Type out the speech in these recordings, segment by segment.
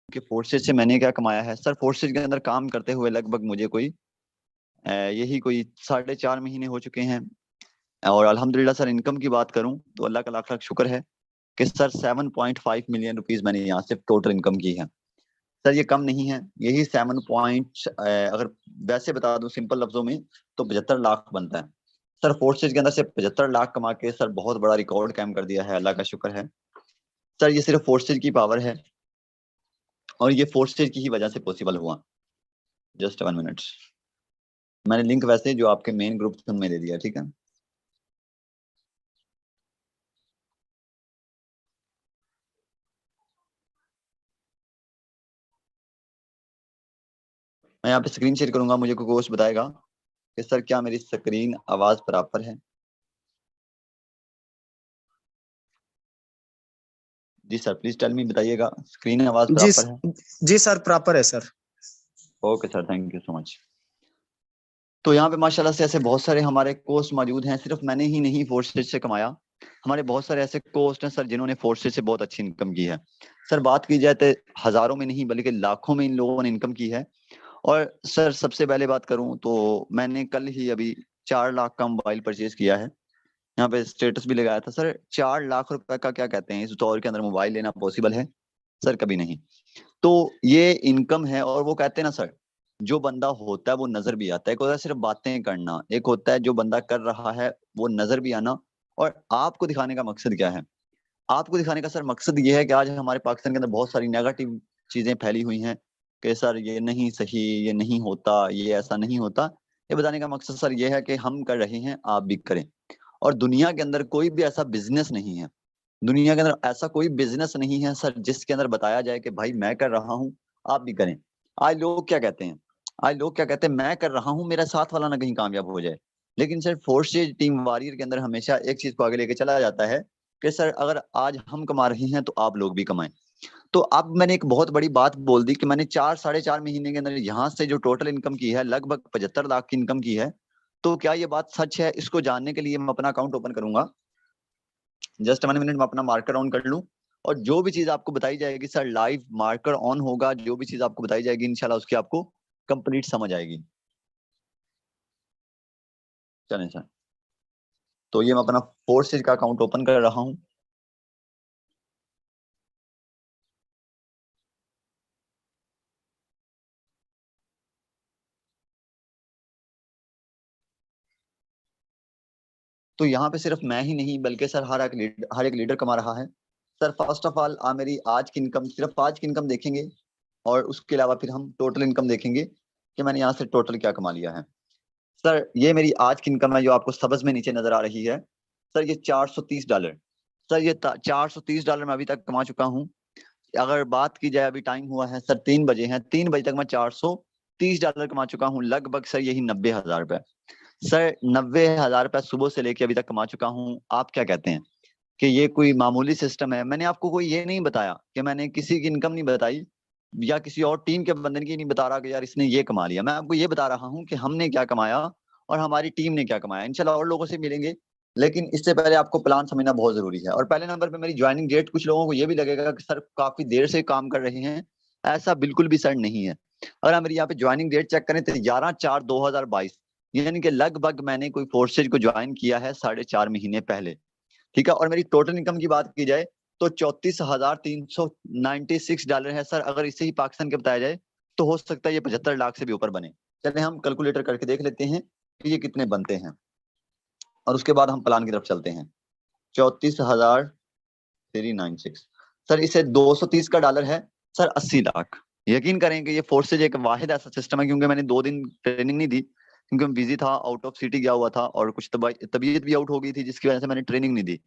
कि फोर्सेज से मैंने क्या कमाया है। सर फोर्सेज के अंदर काम करते हुए लगभग मुझे कोई यही कोई 4.5 महीने हो चुके हैं। और अल्हम्दुलिल्लाह सर इनकम की बात करूं तो अल्लाह का लाख लाख शुक्र है कि सर 7.5 मिलियन रुपीस मैंने यहाँ से टोटल इनकम की है। सर ये कम नहीं है, यही 7 पॉइंट अगर वैसे बता दूं सिंपल लफ्जों में तो 75 लाख बनता है। सर फोर्सेज के अंदर से 75 लाख कमा के सर बहुत बड़ा रिकॉर्ड कायम कर दिया है, अल्लाह का शुक्र है। सर ये सिर्फ फोर्सेज की पावर है और ये फोर्सेज की ही वजह से पॉसिबल हुआ। जस्ट 1 मिनट, मैंने लिंक वैसे जो आपके मेन ग्रुप में दे दिया, ठीक है। मैं यहाँ पे स्क्रीन शेयर करूंगा, मुझे कोई दोस्त बताएगा कि सर क्या मेरी स्क्रीन आवाज बराबर है। जी सर प्लीज टेल मी, बताइएगा स्क्रीन आवाज जी बराबर है। जी सर प्रॉपर है sir. Okay sir, thank you so much. तो यहाँ पे माशाल्लाह से ऐसे बहुत सारे हमारे कोर्स मौजूद हैं, सिर्फ मैंने ही नहीं फोर्सेज से कमाया, हमारे बहुत सारे ऐसे कोर्स हैं सर जिन्होंने फोर्सेज से बहुत अच्छी इनकम की है। सर बात की जाए तो हजारों में नहीं बल्कि लाखों में इन लोगों ने इनकम की है। और सर सबसे पहले बात करूं तो मैंने कल ही अभी 4 लाख का मोबाइल परचेज किया है, यहाँ पे स्टेटस भी लगाया था। सर 4 लाख रुपए का क्या कहते हैं, इस दौर के अंदर मोबाइल लेना पॉसिबल है? सर कभी नहीं। तो ये इनकम है। और वो कहते हैं ना सर, जो बंदा होता है वो नजर भी आता है। एक होता है सिर्फ बातें करना, एक होता है जो बंदा कर रहा है वो नजर भी आना। और आपको दिखाने का मकसद क्या है? आपको दिखाने का सर मकसद ये है कि आज हमारे पाकिस्तान के अंदर बहुत सारी नेगेटिव चीजें फैली हुई हैं कि सर ये नहीं सही, ये नहीं होता, ये ऐसा नहीं होता। ये बताने का मकसद सर ये है कि हम कर रहे हैं, आप भी करें। और दुनिया के अंदर कोई भी ऐसा बिजनेस नहीं है, दुनिया के अंदर ऐसा कोई बिजनेस नहीं है सर जिसके अंदर बताया जाए कि भाई मैं कर रहा हूँ, आप भी करें। आज लोग क्या कहते हैं, आज लोग क्या कहते हैं, मैं कर रहा हूँ मेरा साथ वाला ना कहीं कामयाब हो जाए। लेकिन सर फोर्सेज टीम वॉरियर के अंदर हमेशा एक चीज को आगे लेके चला जाता है कि सर अगर आज हम कमा रहे हैं तो आप लोग भी कमाएं। तो अब मैंने एक बहुत बड़ी बात बोल दी कि मैंने 4 साढ़े 4 महीने के अंदर यहाँ से जो टोटल इनकम की है लगभग 75 लाख की इनकम की है। तो क्या ये बात सच है? इसको जानने के लिए मैं अपना अकाउंट ओपन करूंगा। जस्ट 1 मिनट में अपना मार्कर ऑन कर लूं। और जो भी चीज आपको बताई जाएगी सर लाइव मार्कर ऑन होगा, जो भी चीज आपको बताई जाएगी इंशाल्लाह उसकी आपको कंप्लीट समझ आएगी। चलें सर, तो ये मैं अपना फोर्सेज का अकाउंट ओपन कर रहा हूँ। तो यहाँ पे सिर्फ मैं ही नहीं बल्कि सर हर एक लीडर कमा रहा है। सर फर्स्ट ऑफ ऑल मेरी आज की इनकम, सिर्फ आज की इनकम देखेंगे और उसके अलावा फिर हम टोटल इनकम देखेंगे कि मैंने यहाँ से टोटल क्या कमा लिया है। सर ये मेरी आज की इनकम है जो आपको सब्ज में नीचे नजर आ रही है। सर ये $430। सर ये $430 मैं अभी तक कमा चुका हूँ। अगर बात की जाए अभी टाइम हुआ है सर 3 बजे हैं, 3 बजे तक मैं $430 कमा चुका हूँ, लगभग सर यही 90,000 रुपए। सर 90,000 रुपए सुबह से लेके अभी तक कमा चुका हूँ। आप क्या कहते हैं कि ये कोई मामूली सिस्टम है? मैंने आपको कोई ये नहीं बताया कि मैंने किसी की इनकम नहीं बताई या किसी और टीम के बंदे की नहीं बता रहा कि यार इसने ये कमा लिया। मैं आपको ये बता रहा हूँ कि हमने क्या कमाया और हमारी टीम ने क्या कमाया। इंशाल्लाह और लोगों से मिलेंगे, लेकिन इससे पहले आपको प्लान समझना बहुत जरूरी है। और पहले नंबर पे मेरी ज्वाइनिंग डेट, कुछ लोगों को ये भी लगेगा कि सर काफी देर से काम कर रहे हैं, ऐसा बिल्कुल भी सर नहीं है। अगर हम मेरी यहाँ पे ज्वाइनिंग डेट चेक करें तो 11/4/2022, यानी कि लगभग मैंने कोई फोर्सेज को ज्वाइन किया है 4.5 महीने पहले, ठीक है। और मेरी टोटल इनकम की बात की जाए तो $34,396 है सर। अगर इसे ही पाकिस्तान के बताया जाए तो हो सकता है ये 75 लाख से भी ऊपर बने। चले हम कैलकुलेटर करके देख लेते हैं कि ये कितने बनते हैं और उसके बाद हम प्लान की तरफ चलते हैं। 34,396, सर इसे $230 है सर, 80 लाख। यकीन करें कि ये फोर्सेज एक वाहिद ऐसा सिस्टम है, क्योंकि मैंने 2 दिन ट्रेनिंग नहीं दी क्योंकि मैं बिजी था, आउट ऑफ सिटी गया हुआ था और कुछ तबीयत भी आउट हो गई थी जिसकी वजह से मैंने ट्रेनिंग नहीं दी।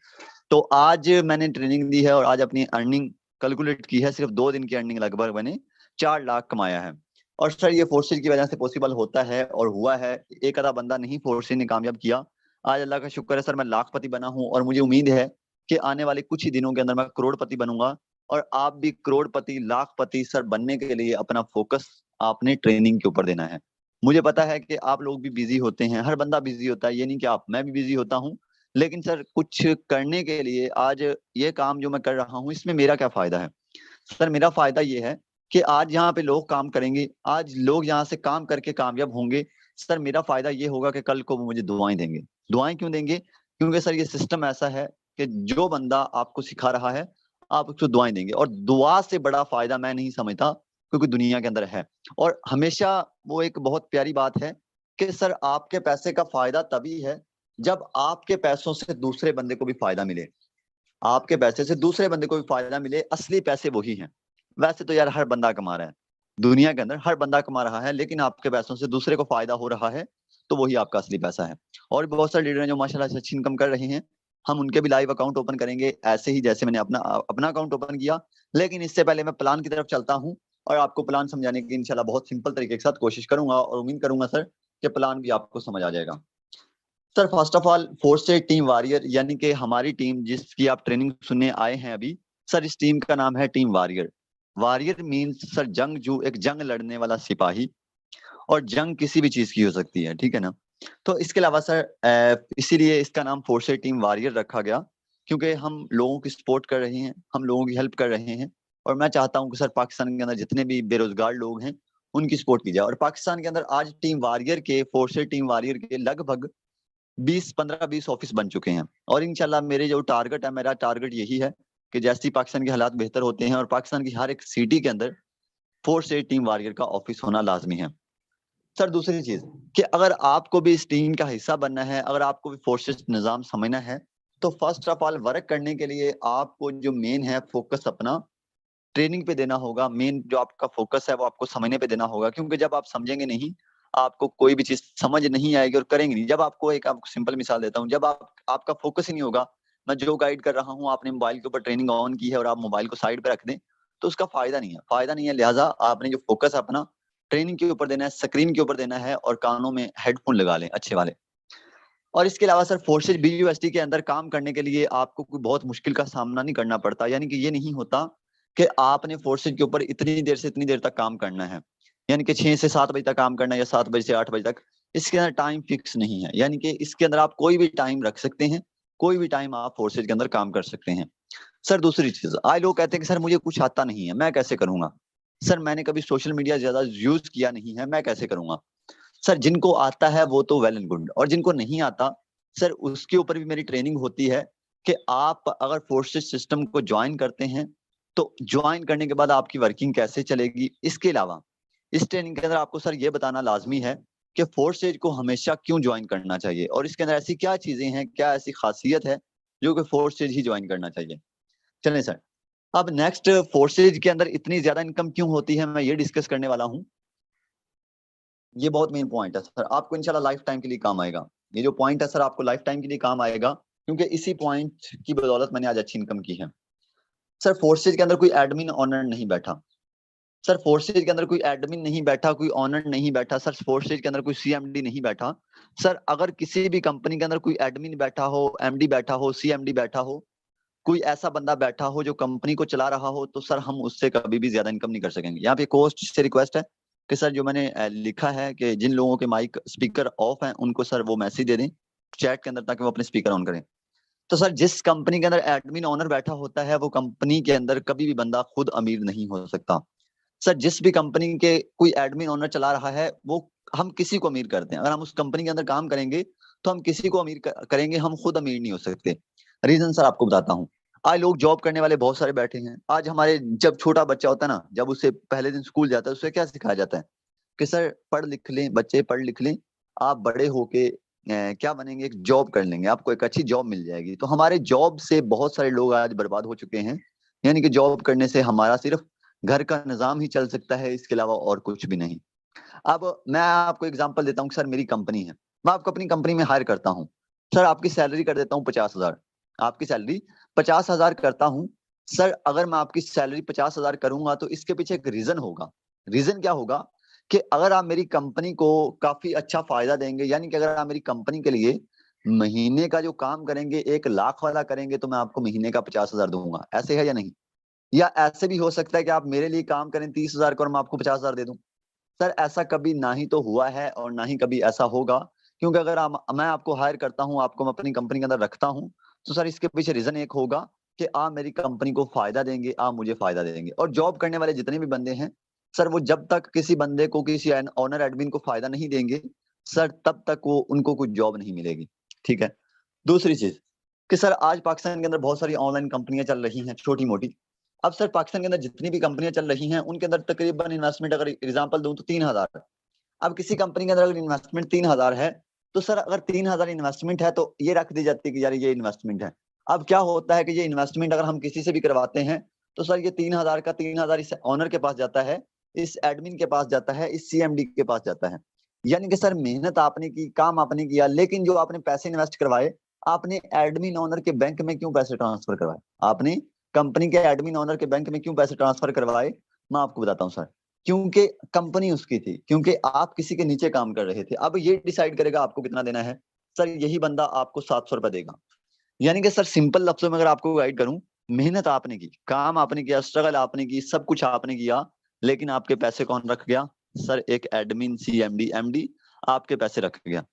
तो आज मैंने ट्रेनिंग दी है और आज अपनी अर्निंग कैलकुलेट की है, सिर्फ 2 दिन की अर्निंग लगभग मैंने 4 लाख कमाया है। और सर ये फोर्सेज की वजह से पॉसिबल होता है और हुआ है, एक आधा बंदा नहीं फोर्सेज ने कामयाब किया। आज अल्लाह का शुक्र है सर मैं लाखपति बना हूँ और मुझे उम्मीद है कि आने वाले कुछ ही दिनों के अंदर मैं करोड़पति बनूंगा। और आप भी करोड़पति लाखपति सर बनने के लिए अपना फोकस आपने ट्रेनिंग के ऊपर देना है। मुझे पता है कि आप लोग भी बिजी होते हैं, हर बंदा बिजी होता है, ये नहीं कि आप, मैं भी बिजी होता हूँ। लेकिन सर कुछ करने के लिए आज ये काम जो मैं कर रहा हूँ इसमें मेरा क्या फायदा है? सर मेरा फायदा ये है कि आज यहाँ पे लोग काम करेंगे, आज लोग यहाँ से काम करके कामयाब होंगे, सर मेरा फायदा ये होगा कि कल को वो मुझे दुआएं देंगे। दुआएं क्यों देंगे? क्योंकि सर ये सिस्टम ऐसा है कि जो बंदा आपको सिखा रहा है आप उसको दुआएं देंगे, और दुआ से बड़ा फायदा मैं नहीं समझता क्योंकि दुनिया के अंदर है। और हमेशा वो एक बहुत प्यारी बात है कि सर आपके पैसे का फायदा तभी है जब आपके पैसों से दूसरे बंदे को भी फायदा मिले। आपके पैसे से दूसरे बंदे को भी फायदा मिले, असली पैसे वही हैं। वैसे तो यार हर बंदा कमा रहा है, दुनिया के अंदर हर बंदा कमा रहा है, लेकिन आपके पैसों से दूसरे को फायदा हो रहा है तो वही आपका असली पैसा है। और भी बहुत सारे लीडर हैं जो माशाल्लाह से अच्छी इनकम कर रहे हैं, हम उनके भी लाइव अकाउंट ओपन करेंगे ऐसे ही जैसे मैंने अपना अपना अकाउंट ओपन किया। लेकिन इससे पहले मैं प्लान की तरफ चलता हूँ और आपको प्लान समझाने की इंशाल्लाह बहुत सिंपल तरीके के साथ कोशिश करूंगा, और उम्मीद करूंगा सर कि प्लान भी आपको समझ आ जाएगा। Sir first of all force से टीम वॉरियर, यानी कि हमारी टीम जिसकी आप ट्रेनिंग सुनने आए हैं अभी, सर इस टीम का नाम है team warrior. Warrior means sir जंगजू, एक जंग लड़ने वाला सिपाही। और जंग किसी भी चीज की हो सकती है, ठीक है ना। तो इसके अलावा सर इसीलिए इसका नाम फोर्स से टीम वॉरियर रखा गया, क्योंकि हम लोगों की सपोर्ट कर रहे हैं, हम लोगों की हेल्प कर रहे हैं। और मैं चाहता हूं कि सर पाकिस्तान के अंदर जितने भी बेरोजगार लोग हैं उनकी सपोर्ट की जाए। और पाकिस्तान के अंदर आज टीम वॉरियर के, फोर्स से टीम वॉरियर के लगभग 15-20 ऑफिस बन चुके हैं। और इंशाल्लाह मेरे जो टारगेट है, मेरा टारगेट यही है कि जैसे ही पाकिस्तान के हालात बेहतर होते हैं और पाकिस्तान की हर एक सिटी के अंदर फोर्स एड टीम वॉरियर का ऑफिस होना लाजमी है। सर दूसरी चीज कि अगर आपको भी इस टीम का हिस्सा बनना है, अगर आपको भी फोर्सेस निजाम समझना है, तो फर्स्ट ऑफ ऑल वर्क करने के लिए आपको जो मेन है फोकस अपना ट्रेनिंग पे देना होगा। मेन जो आपका फोकस है वो आपको समझने पे देना होगा, क्योंकि जब आप समझेंगे नहीं आपको कोई भी चीज समझ नहीं आएगी और करेंगे नहीं। जब आपको एक आपको सिंपल मिसाल देता हूँ, जब आपका फोकस ही नहीं होगा, मैं जो गाइड कर रहा हूँ आपने मोबाइल के ऊपर ट्रेनिंग ऑन की है और आप मोबाइल को साइड पे रख दें तो उसका फायदा नहीं है, फायदा नहीं है। लिहाजा आपने जो फोकस अपना ट्रेनिंग के ऊपर देना है, स्क्रीन के ऊपर देना है, और कानों में हेडफोन लगा लें अच्छे वाले। और इसके अलावा सर फोर्सेज बीयूएसटी के अंदर काम करने के लिए आपको कोई बहुत मुश्किल का सामना नहीं करना पड़ता, यानी कि ये नहीं होता कि आपने फोर्सेज के ऊपर इतनी देर से इतनी देर तक काम करना है, यानी कि 6 से 7 बजे तक काम करना है या 7 बजे से 8 बजे तक। इसके अंदर टाइम फिक्स नहीं है, यानी कि इसके अंदर आप कोई भी टाइम रख सकते हैं, कोई भी टाइम आप फोर्सेज के अंदर काम कर सकते हैं। सर दूसरी चीज, आज लोग कहते हैं कि सर मुझे कुछ आता नहीं है, मैं कैसे करूंगा? सर मैंने कभी सोशल मीडिया ज्यादा यूज किया नहीं है, मैं कैसे करूंगा? सर जिनको आता है वो तो वेल एंड गुड, और जिनको नहीं आता सर उसके ऊपर भी मेरी ट्रेनिंग होती है कि आप अगर फोर्सेस सिस्टम को ज्वाइन करते हैं तो ज्वाइन करने के बाद आपकी वर्किंग कैसे चलेगी। इसके अलावा इस ट्रेनिंग के अंदर आपको सर ये बताना लाजमी है कि फोर्सेज को हमेशा क्यों ज्वाइन करना चाहिए, और इसके अंदर ऐसी क्या चीजें हैं, क्या ऐसी खासियत है जो कि फोर्सेज ही ज्वाइन करना चाहिए। चलें सर, अब नेक्स्ट, फोर्सेज के अंदर इतनी ज्यादा इनकम क्यों होती है मैं ये डिस्कस करने वाला हूँ। ये बहुत मेन पॉइंट है सर, आपको इंशाल्लाह लाइफ टाइम के लिए काम आएगा। ये जो पॉइंट है सर आपको लाइफ टाइम के लिए काम आएगा, क्योंकि इसी पॉइंट की बदौलत मैंने आज अच्छी इनकम की है। सर फोर्सेज के अंदर कोई एडमिन ऑनर नहीं बैठा, सर फोर्सेज के अंदर कोई एडमिन नहीं बैठा, कोई ऑनर नहीं बैठा, सर फोर्सेज के अंदर कोई सीएमडी नहीं बैठा। सर अगर किसी भी कंपनी के अंदर कोई एडमिन बैठा हो, एमडी बैठा हो, सीएमडी बैठा हो, कोई ऐसा बंदा बैठा हो जो कंपनी को चला रहा हो, तो सर हम उससे कभी भी ज्यादा इनकम नहीं कर सकेंगे। यहाँ पे कोस्ट से रिक्वेस्ट है कि सर जो मैंने लिखा है कि जिन लोगों के माइक स्पीकर ऑफ हैं उनको सर वो मैसेज दे दें चैट के अंदर ताकि वो अपने स्पीकर ऑन करें। तो सर जिस कंपनी के अंदर एडमिन ओनर बैठा होता है वो कंपनी के अंदर कभी भी बंदा खुद अमीर नहीं हो सकता। सर जिस भी कंपनी के कोई एडमिन ओनर चला रहा है वो, हम किसी को अमीर करते हैं, अगर हम उस कंपनी के अंदर काम करेंगे तो हम किसी को अमीर करेंगे, हम खुद अमीर नहीं हो सकते। रीजन सर आपको बताता हूँ। आज लोग जॉब करने वाले बहुत सारे बैठे हैं। आज हमारे जब छोटा बच्चा होता है ना, जब उसे पहले दिन स्कूल जाता है उसे क्या सिखाया जाता है कि सर पढ़ लिख लें बच्चे, पढ़ लिख लें, आप बड़े होके क्या बनेंगे, एक जॉब कर लेंगे, आपको एक अच्छी जॉब मिल जाएगी। तो हमारे जॉब से बहुत सारे लोग आज बर्बाद हो चुके हैं, यानी कि जॉब करने से हमारा सिर्फ घर का निजाम ही चल सकता है, इसके अलावा और कुछ भी नहीं। अब मैं आपको एग्जांपल देता हूँ कि सर मेरी कंपनी है, मैं आपको अपनी कंपनी में हायर करता हूँ। सर आपकी सैलरी कर देता हूँ 50,000, आपकी सैलरी 50,000 करता हूँ। सर अगर मैं आपकी सैलरी 50,000 करूंगा तो इसके पीछे एक रीजन होगा। रीजन क्या होगा कि अगर आप मेरी कंपनी को काफी अच्छा फायदा देंगे, यानी कि अगर आप मेरी कंपनी के लिए महीने का जो काम करेंगे 1 लाख वाला करेंगे तो मैं आपको महीने का 50,000 दूंगा। ऐसे है या नहीं? या ऐसे भी हो सकता है कि आप मेरे लिए काम करें 30,000 का और मैं आपको 50,000 दे दूं। सर ऐसा कभी ना ही तो हुआ है और ना ही कभी ऐसा होगा, क्योंकि अगर मैं आपको हायर करता हूं, आपको मैं अपनी कंपनी के अंदर रखता हूं, तो सर इसके पीछे रीजन एक होगा कि आप मेरी कंपनी को फायदा देंगे, आप मुझे फायदा देंगे। और जॉब करने वाले जितने भी बंदे हैं सर, वो जब तक किसी बंदे को, किसी ऑनर एडमिन को फायदा नहीं देंगे सर, तब तक वो उनको कुछ जॉब नहीं मिलेगी। ठीक है। दूसरी चीज कि सर आज पाकिस्तान के अंदर बहुत सारी ऑनलाइन कंपनियां चल रही हैं छोटी मोटी। अब सर पाकिस्तान के अंदर जितनी भी कंपनियां चल रही हैं उनके अंदर तकरीबन इन्वेस्टमेंट अगर एग्जांपल दूं तो 3,000। अब किसी कंपनी के अंदर अगर इन्वेस्टमेंट 3,000 है तो सर अगर 3,000 इन्वेस्टमेंट है तो ये रख दी जाती है कि यार ये इन्वेस्टमेंट है। अब क्या होता है कि ये इन्वेस्टमेंट अगर हम किसी से भी करवाते हैं तो सर ये 3,000 का 3,000 इस ऑनर के पास जाता है, इस एडमिन के पास जाता है, इस सीएमडी के पास जाता है। यानी कि सर मेहनत आपने की, काम आपने किया, लेकिन जो आपने पैसे इन्वेस्ट करवाए, आपने एडमिन ओनर के बैंक में क्यों पैसे ट्रांसफर करवाए? आपने कंपनी के एडमिन ओनर के बैंक में क्यों पैसे ट्रांसफर करवाए? मैं आपको बताता हूँ सर। क्योंकि कंपनी उसकी थी, क्योंकि आप किसी के नीचे काम कर रहे थे। अब ये डिसाइड करेगा आपको कितना देना है। सर यही बंदा आपको 700 रुपए देगा। यानी कि सर सिंपल लफ्जों में अगर आपको गाइड करूं, मेहनत आपने की, काम आपने किया, स्ट्रगल आपने की, सब कुछ आपने किया, लेकिन आपके पैसे कौन रख गया? सर एक एडमिन, सीएमडी, एमडी आपके पैसे रख गया।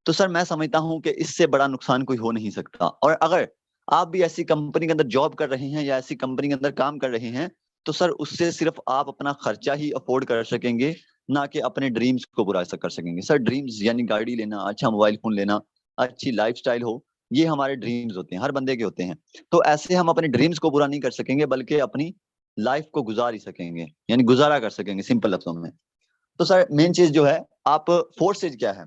तो सर मैं समझता हूं कि इससे बड़ा नुकसान कोई हो नहीं सकता। और अगर आप भी ऐसी कंपनी के अंदर जॉब कर रहे हैं या ऐसी कंपनी के अंदर काम कर रहे हैं तो सर उससे सिर्फ आप अपना खर्चा ही अफोर्ड कर सकेंगे, ना कि अपने ड्रीम्स को पूरा कर सकेंगे। सर ड्रीम्स यानी गाड़ी लेना, अच्छा मोबाइल फोन लेना, अच्छी लाइफस्टाइल हो, ये हमारे ड्रीम्स होते हैं, हर बंदे के होते हैं। तो ऐसे हम अपने ड्रीम्स को पूरा नहीं कर सकेंगे बल्कि अपनी लाइफ को गुजार ही सकेंगे, यानी गुजारा कर सकेंगे सिंपल लफ्जों में। तो सर मेन चीज जो है, आप फोर्सेज क्या है?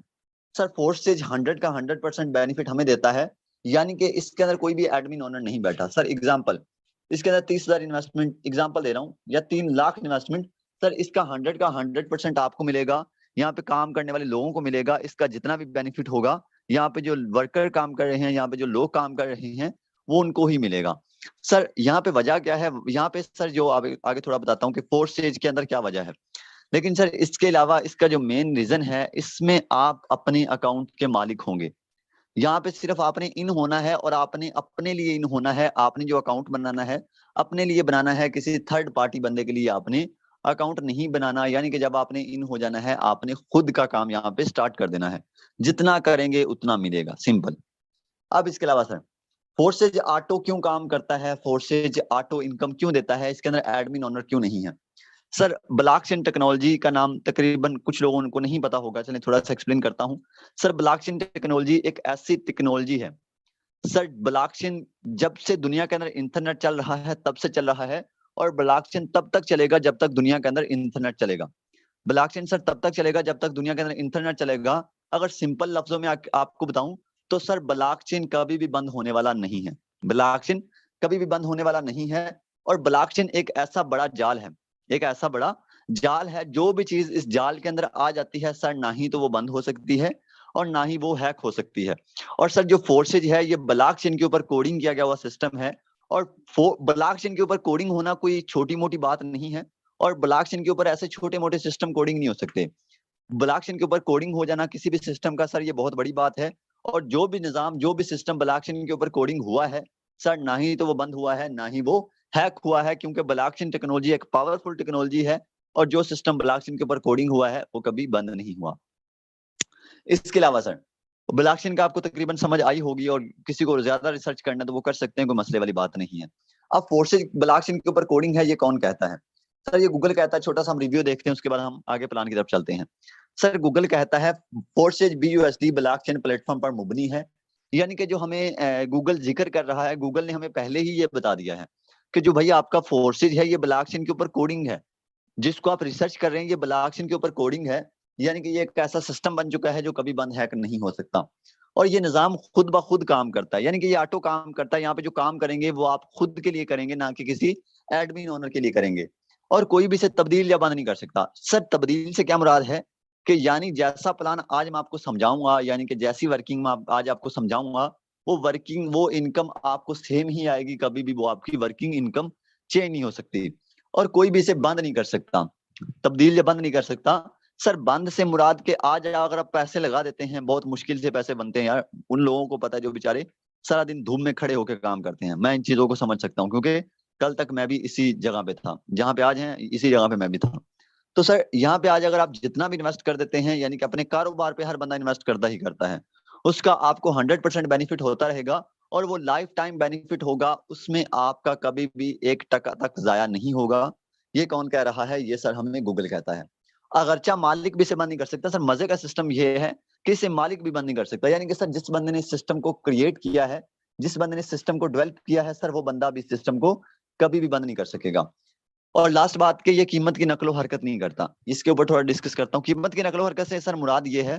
सर फोर्सेज 100 का 100% बेनिफिट हमें देता है। यानी कि इसके अंदर कोई भी एडमिन ओनर नहीं बैठा। सर एग्जांपल, इसके अंदर 30,000 इन्वेस्टमेंट एग्जांपल दे रहा हूँ, या 3 लाख इन्वेस्टमेंट, सर इसका 100 का 100% आपको मिलेगा। यहाँ पे काम करने वाले लोगों को मिलेगा। इसका जितना भी बेनिफिट होगा, यहाँ पे जो वर्कर काम कर रहे हैं, यहाँ पे जो लोग काम कर रहे हैं, वो उनको ही मिलेगा। सर यहाँ पे वजह क्या है? यहाँ पे सर जो आगे थोड़ा बताता हूँ कि फोर्सेज के अंदर क्या वजह है। लेकिन सर इसके अलावा इसका जो मेन रीजन है, इसमें आप अपने अकाउंट के मालिक होंगे। यहाँ पे सिर्फ आपने इन होना है और आपने अपने लिए इन होना है। आपने जो अकाउंट बनाना है अपने लिए बनाना है, किसी थर्ड पार्टी बंदे के लिए आपने अकाउंट नहीं बनाना। यानी कि जब आपने इन हो जाना है, आपने खुद का काम यहाँ पे स्टार्ट कर देना है। जितना करेंगे उतना मिलेगा, सिंपल। अब इसके अलावा सर फोर्सेज ऑटो क्यों काम करता है? फोर्सेज ऑटो इनकम क्यों देता है? इसके अंदर एडमिन ओनर क्यों नहीं है? सर ब्लॉकचेन टेक्नोलॉजी का नाम तकरीबन कुछ लोगों को नहीं पता होगा, चलिए थोड़ा सा एक्सप्लेन करता हूं। सर ब्लॉकचेन टेक्नोलॉजी एक ऐसी टेक्नोलॉजी है, सर ब्लॉकचेन जब से दुनिया के अंदर इंटरनेट चल रहा है तब से चल रहा है, और ब्लॉकचेन तब तक चलेगा जब तक दुनिया के अंदर इंटरनेट चलेगा। ब्लॉकचेन सर तब तक चलेगा जब तक दुनिया के अंदर इंटरनेट चलेगा। अगर सिंपल लफ्जों में आपको बताऊं तो सर ब्लॉकचेन कभी भी बंद होने वाला नहीं है। ब्लॉकचेन कभी भी बंद होने वाला नहीं है। और ब्लॉकचेन एक ऐसा बड़ा जाल है, एक ऐसा बड़ा जाल है, जो भी चीज इस जाल के अंदर आ जाती है सर, ना ही तो वो बंद हो सकती है और ना ही वो हैक हो सकती है। और सर जो फोर्सेज है, ये ब्लॉकचेन के ऊपर कोडिंग किया गया हुआ सिस्टम है। और ब्लॉकचेन के ऊपर कोडिंग होना कोई छोटी मोटी बात नहीं है। और ब्लॉकचेन के ऊपर ऐसे छोटे मोटे सिस्टम कोडिंग नहीं हो सकते। ब्लॉकचेन के ऊपर कोडिंग हो जाना किसी भी सिस्टम का सर, ये बहुत बड़ी बात है। और जो भी निजाम, जो भी सिस्टम ब्लॉकचेन के ऊपर कोडिंग हुआ है सर, ना ही तो वो बंद हुआ है, ना ही वो हैक हुआ है, क्योंकि ब्लॉकचेन टेक्नोलॉजी एक पावरफुल टेक्नोलॉजी है। और जो सिस्टम ब्लॉकचेन के ऊपर कोडिंग हुआ है वो कभी बंद नहीं हुआ। इसके अलावा सर ब्लॉकचेन का आपको तकरीबन समझ आई होगी, और किसी को ज्यादा रिसर्च करना तो वो कर सकते हैं, कोई मसले वाली बात नहीं है। अब फोर्सेज ब्लॉकचेन के ऊपर कोडिंग है, ये कौन कहता है? सर ये गूगल कहता है। छोटा सा हम रिव्यू देखते हैं, उसके बाद हम आगे प्लान की तरफ चलते हैं। सर गूगल कहता है फोर्सेज BUSD ब्लॉकचेन प्लेटफॉर्म पर मुबनी है। यानी कि जो हमें गूगल जिक्र कर रहा है, गूगल ने हमें पहले ही ये बता दिया है कि जो भैया आपका फोर्सेज है ये ब्लॉकचेन के ऊपर कोडिंग है। जिसको आप रिसर्च कर रहे हैं ये ब्लॉकचेन के ऊपर कोडिंग है। यानी कि ये एक ऐसा सिस्टम बन चुका है जो कभी बंद हैक नहीं हो सकता। और ये निजाम खुद ब खुद काम करता है, यानी कि ये ऑटो काम करता है। यहाँ पे जो काम करेंगे वो आप खुद के लिए करेंगे, ना कि किसी एडमिन ओनर के लिए करेंगे। और कोई भी इसे तब्दील या बंद नहीं कर सकता। सर तब्दील से क्या मुराद है कि यानी जैसा प्लान आज मैं आपको समझाऊंगा, यानी कि जैसी वर्किंग में आज आपको समझाऊंगा, वो वर्किंग, वो इनकम आपको सेम ही आएगी। कभी भी वो आपकी वर्किंग इनकम चेंज नहीं हो सकती। और कोई भी इसे बंद नहीं कर सकता, तब्दील या बंद नहीं कर सकता। सर बंद से मुराद के आज अगर आप पैसे लगा देते हैं, बहुत मुश्किल से पैसे बनते हैं यार, उन लोगों को पता है जो बेचारे सारा दिन धूप में खड़े होकर काम करते हैं। मैं इन चीजों को समझ सकता हूँ, क्योंकि कल तक मैं भी इसी जगह पे था, जहां पे आज हैं इसी जगह पे मैं भी था। तो सर यहाँ पे आज अगर आप जितना भी इन्वेस्ट कर देते हैं, यानी कि अपने कारोबार पे हर बंदा इन्वेस्ट करता ही करता है, उसका आपको 100% बेनिफिट होता रहेगा। और वो लाइफ टाइम बेनिफिट होगा, उसमें आपका कभी भी 1% तक जाया नहीं होगा। ये कौन कह रहा है? ये सर हमें गूगल कहता है। अगरचा मालिक भी इसे बंद नहीं कर सकता। सर मजे का सिस्टम ये है कि इसे मालिक भी बंद नहीं कर सकता। यानी कि सर जिस बंदे ने इस सिस्टम को क्रिएट किया है, जिस बंदे ने सिस्टम को डेवलप किया है, सर वो बंदा भी इस सिस्टम को कभी भी बंद नहीं कर सकेगा। और लास्ट बात कि ये कीमत की नकलो हरकत नहीं करता। इसके ऊपर थोड़ा डिस्कस करता हूँ। कीमत की नकलो हरकत से सर मुराद ये है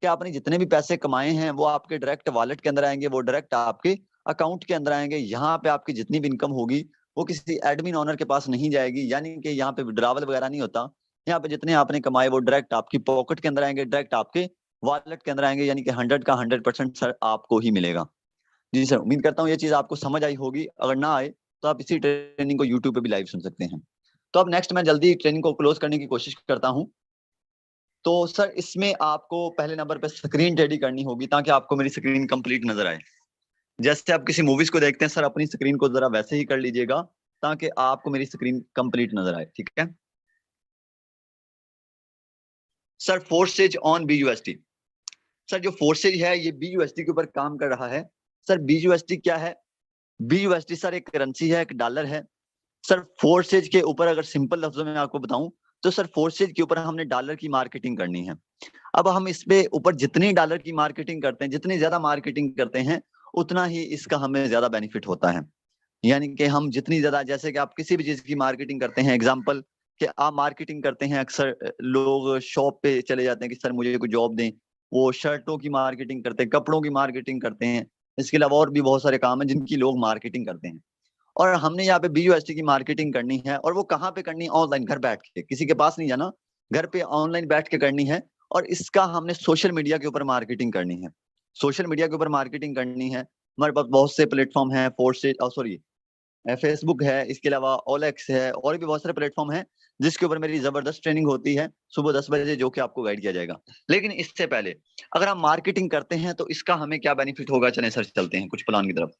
कि आपने जितने भी पैसे कमाए हैं वो आपके डायरेक्ट वॉलेट के अंदर आएंगे, वो डायरेक्ट आपके अकाउंट के अंदर आएंगे। यहाँ पे आपकी जितनी भी इनकम होगी वो किसी एडमिन ओनर के पास नहीं जाएगी, यानी कि यहाँ पे विड्रावल वगैरह नहीं होता। यहाँ पे जितने आपने कमाए वो डायरेक्ट आपकी पॉकेट के अंदर आएंगे, डायरेक्ट आपके वॉलेट के अंदर आएंगे, यानी कि 100 का 100% सर आपको ही मिलेगा। जी सर, उम्मीद करता हूँ ये चीज आपको समझ आई होगी। अगर ना आए तो आप इसी ट्रेनिंग को यूट्यूब पे भी लाइव सुन सकते हैं। तो अब नेक्स्ट मैं जल्दी ट्रेनिंग को क्लोज करने की कोशिश करता हूँ। तो सर इसमें आपको पहले नंबर पे स्क्रीन रेडी करनी होगी ताकि आपको मेरी स्क्रीन कंप्लीट नजर आए। जैसे आप किसी मूवीज को देखते हैं सर, अपनी स्क्रीन को जरा वैसे ही कर लीजिएगा ताकि आपको मेरी स्क्रीन कंप्लीट नजर आए। ठीक है sir. Forces on BUSD। Sir जो फोर्सेज है ये BUSD के ऊपर काम कर रहा है। सर BUSD क्या है? BUSD सर एक करेंसी है, एक डॉलर है। सर फोर्सेज के ऊपर अगर सिंपल लफ्जों में आपको बताऊं तो सर फोर्सेज के ऊपर हमने डॉलर की मार्केटिंग करनी है। अब हम इस पे ऊपर जितनी डॉलर की मार्केटिंग करते हैं, जितनी ज्यादा मार्केटिंग करते हैं, उतना ही इसका हमें ज्यादा बेनिफिट होता है। यानी कि हम जितनी ज्यादा, जैसे कि आप किसी भी चीज की मार्केटिंग करते हैं, एग्जाम्पल कि आप मार्केटिंग करते हैं, अक्सर लोग शॉप पे चले जाते हैं कि सर मुझे कोई जॉब दें। वो शर्टों की मार्केटिंग करते हैं, कपड़ों की मार्केटिंग करते हैं। इसके अलावा और भी बहुत सारे काम हैं जिनकी लोग मार्केटिंग करते हैं। और हमने यहाँ पे BUSD की मार्केटिंग करनी है। और वो कहाँ पे करनी है? ऑनलाइन, घर बैठ के, किसी के पास नहीं जाना, घर पे ऑनलाइन बैठ के करनी है। और इसका हमने सोशल मीडिया के ऊपर मार्केटिंग करनी है। सोशल मीडिया के ऊपर मार्केटिंग करनी है। हमारे पास बहुत से प्लेटफॉर्म है, फोर्सेज सॉरी फेसबुक है, इसके अलावा OLX है, और भी बहुत सारे प्लेटफॉर्म है जिसके ऊपर मेरी जबरदस्त ट्रेनिंग होती है सुबह 10 बजे, जो कि आपको गाइड किया जाएगा। लेकिन इससे पहले अगर हम मार्केटिंग करते हैं तो इसका हमें क्या बेनिफिट होगा? चलें सर चलते हैं कुछ प्लान की तरफ।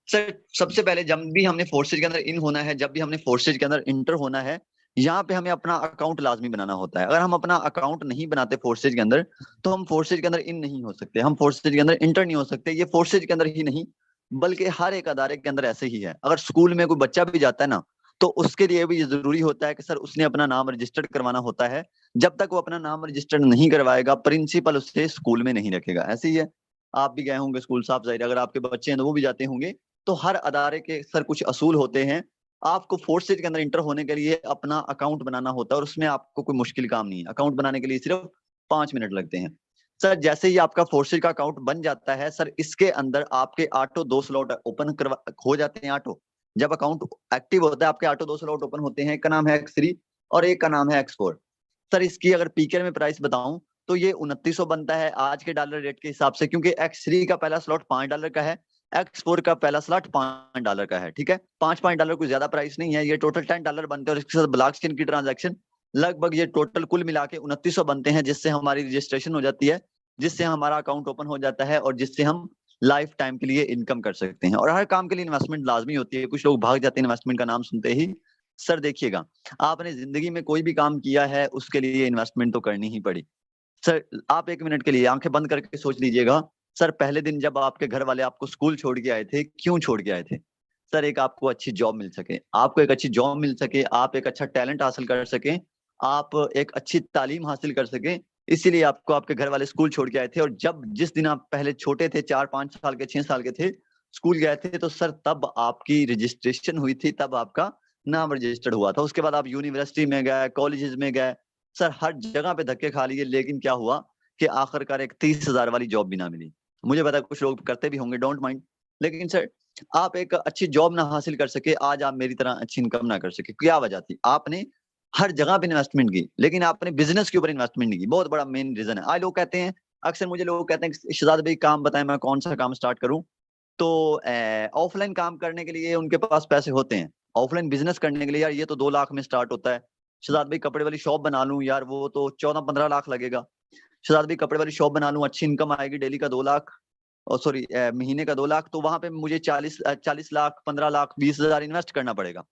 सर सबसे पहले जब भी हमने फोर्सेज के अंदर इन होना है, जब भी हमने फोर्सेज के अंदर इंटर होना है, यहाँ पे हमें अपना अकाउंट लाजमी बनाना होता है। अगर हम अपना अकाउंट नहीं बनाते फोर्सेज के अंदर तो हम फोर्सेज के अंदर इन नहीं हो सकते, हम फोर्सेज के अंदर इंटर नहीं हो सकते। ये फोर्सेज के अंदर ही नहीं बल्कि हर एक अदारे के अंदर ऐसे ही है। अगर स्कूल में कोई बच्चा भी जाता है ना, तो उसके लिए भी ये जरूरी होता है कि सर उसने अपना नाम रजिस्टर्ड करवाना होता है। जब तक वो अपना नाम रजिस्टर्ड नहीं करवाएगा, प्रिंसिपल उससे स्कूल में नहीं रखेगा। ऐसे ही है, आप भी गए होंगे स्कूल, साफ जाहिर है, अगर आपके बच्चे हैं तो वो भी जाते होंगे। तो हर अदारे के सर कुछ असूल होते हैं। आपको फोर्सेज के अंदर इंटर होने के लिए अपना अकाउंट बनाना होता है, और उसमें आपको कोई मुश्किल काम नहीं है। अकाउंट बनाने के लिए सिर्फ 5 मिनट लगते हैं। सर जैसे ही आपका फोर्सेज का अकाउंट बन जाता है, सर इसके अंदर आपके ऑटो 2 स्लॉट ओपन करवा हो जाते हैं। ऑटो जब अकाउंट एक्टिव होता है, आपके ऑटो 2 स्लॉट ओपन होते हैं। एक का नाम है X3 और एक का नाम है X4। सर इसकी अगर पीके में प्राइस बताऊं तो ये 2900 बनता है आज के डॉलर रेट के हिसाब से, क्योंकि X3 का पहला स्लॉट $5 का है, X4 का पहला स्लॉट $5 का है। ठीक है, $5 कोई ज्यादा प्राइस नहीं है। ये टोटल $10 बनते हैं, और इसके साथ ब्लॉकचेन की ट्रांजैक्शन लगभग ये टोटल कुल मिला के 2900 बनते हैं, जिससे हमारी रजिस्ट्रेशन हो जाती है, जिससे हमारा अकाउंट ओपन हो जाता है, और जिससे हम लाइफ टाइम के लिए इनकम कर सकते हैं। और हर काम के लिए इन्वेस्टमेंट लाजमी होती है। कुछ लोग भाग जाते हैं इन्वेस्टमेंट का नाम सुनते ही। सर देखिएगा, आपने जिंदगी में कोई भी काम किया है उसके लिए इन्वेस्टमेंट तो करनी ही पड़ी। सर आप 1 मिनट के लिए आंखें बंद करके सोच लीजिएगा, सर पहले दिन जब आपके घर वाले आपको स्कूल छोड़ के आए थे, क्यों छोड़ के आए थे? सर एक आपको अच्छी जॉब मिल सके, आपको एक अच्छी जॉब मिल सके, आप एक अच्छा टैलेंट हासिल कर सके, आप एक अच्छी तालीम हासिल कर सके, इसीलिए आपको आपके घर वाले स्कूल छोड़ के आए थे। और जब जिस दिन आप पहले छोटे थे, 4-5 साल के, 6 साल के थे, स्कूल गए थे, तो सर तब आपकी रजिस्ट्रेशन हुई थी, तब आपका नाम रजिस्टर्ड हुआ था। उसके बाद आप यूनिवर्सिटी में गए, कॉलेजेस में गए, सर हर जगह पे धक्के खा लिए, लेकिन क्या हुआ कि आखिरकार एक 30,000 वाली जॉब भी ना मिली। मुझे पता है कुछ लोग करते भी होंगे, डोंट माइंड, लेकिन सर आप एक अच्छी जॉब ना हासिल कर सके, आज आप मेरी तरह अच्छी इनकम ना कर सके, क्या वजह थी? आपने हर जगह पे इन्वेस्टमेंट की, लेकिन आपने बिजनेस के ऊपर इन्वेस्टमेंट नहीं की। बहुत बड़ा मेन रीजन है। आज लोग कहते हैं, अक्सर मुझे लोग कहते हैं कि शहजाद भाई काम बताएं, मैं कौन सा काम स्टार्ट करूं? तो ऑफलाइन काम करने के लिए उनके पास पैसे होते हैं, ऑफलाइन बिजनेस करने के लिए यार ये तो 2 लाख में स्टार्ट होता है। शहजाद भाई कपड़े वाली शॉप बना लूं यार, वो तो 14-15 लाख लगेगा। शहजाद भाई कपड़े वाली शॉप बना लूं, अच्छी इनकम आएगी डेली का 2 लाख, और सॉरी महीने का 2 लाख, तो वहां पे मुझे 40 लाख, 15 लाख, 20,000 इन्वेस्ट करना पड़ेगा।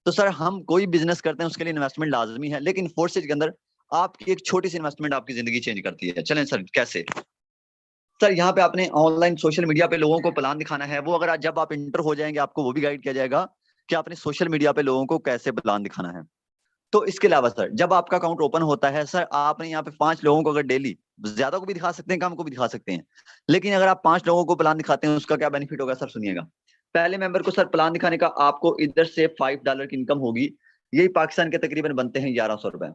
तो सर हम कोई बिजनेस करते हैं उसके लिए इन्वेस्टमेंट लाजमी है, लेकिन फोर्सेज के अंदर आपकी एक छोटी सी इन्वेस्टमेंट आपकी जिंदगी चेंज करती है। चलें सर कैसे? सर यहाँ पे आपने ऑनलाइन सोशल मीडिया पे लोगों को प्लान दिखाना है, वो अगर जब आप इंटर हो जाएंगे आपको वो भी गाइड किया जाएगा कि आपने सोशल मीडिया पे लोगों को कैसे प्लान दिखाना है। तो इसके अलावा सर जब आपका अकाउंट ओपन होता है सर, आपने यहाँ पे 5 लोगों को अगर डेली, ज्यादा को भी दिखा सकते हैं, कम को भी दिखा सकते हैं, लेकिन अगर आप 5 लोगों को प्लान दिखाते हैं उसका क्या बेनिफिट होगा सर, सुनिएगा। पहले मेंबर को सर प्लान दिखाने का आपको इधर से $5 की इनकम होगी, यही पाकिस्तान के तकरीबन बनते हैं 1100 रुपए।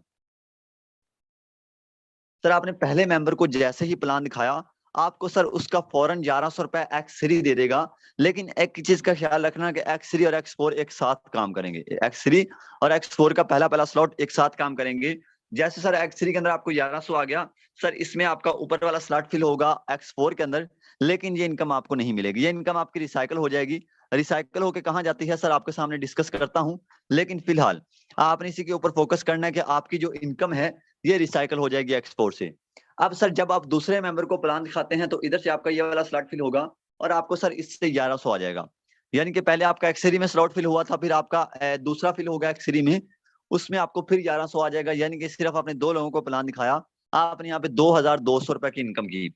सर आपने पहले मेंबर को जैसे ही प्लान दिखाया, आपको सर उसका फौरन 1100 रुपए एक्स3 दे देगा। लेकिन एक चीज का ख्याल रखना कि एक्स3 और एक्स4 एक साथ काम करेंगे, एक्स3 और एक्स4 का पहला पहला स्लॉट एक साथ काम करेंगे। जैसे सर एक्स3 के अंदर आपको 1100 आ गया, सर इसमें आपका ऊपर वाला स्लॉट फिल होगा एक्स4 के अंदर, लेकिन ये इनकम आपको नहीं मिलेगी, ये इनकम आपकी रिसाइकल हो जाएगी। रिसाइकल होके कहाँ जाती है सर, आपके सामने डिस्कस करता हूँ, लेकिन फिलहाल आपने इसी के ऊपर फोकस करना है कि आपकी जो इनकम है ये रिसाइकल हो जाएगी एक्सपोर्ट से। अब सर जब आप दूसरे मेंबर को प्लान दिखाते हैं तो इधर से आपका ये वाला स्लॉट फिल होगा और आपको सर इससे 1100 आ जाएगा। यानी कि पहले आपका एक्सरी में स्लॉट फिल हुआ था, फिर आपका दूसरा फिल होगा एक्सरी में, उसमें आपको फिर 1100 आ जाएगा। यानी कि सिर्फ आपने 2 लोगों को प्लान दिखाया, आपने यहाँ पे 2200 रुपए की इनकम की।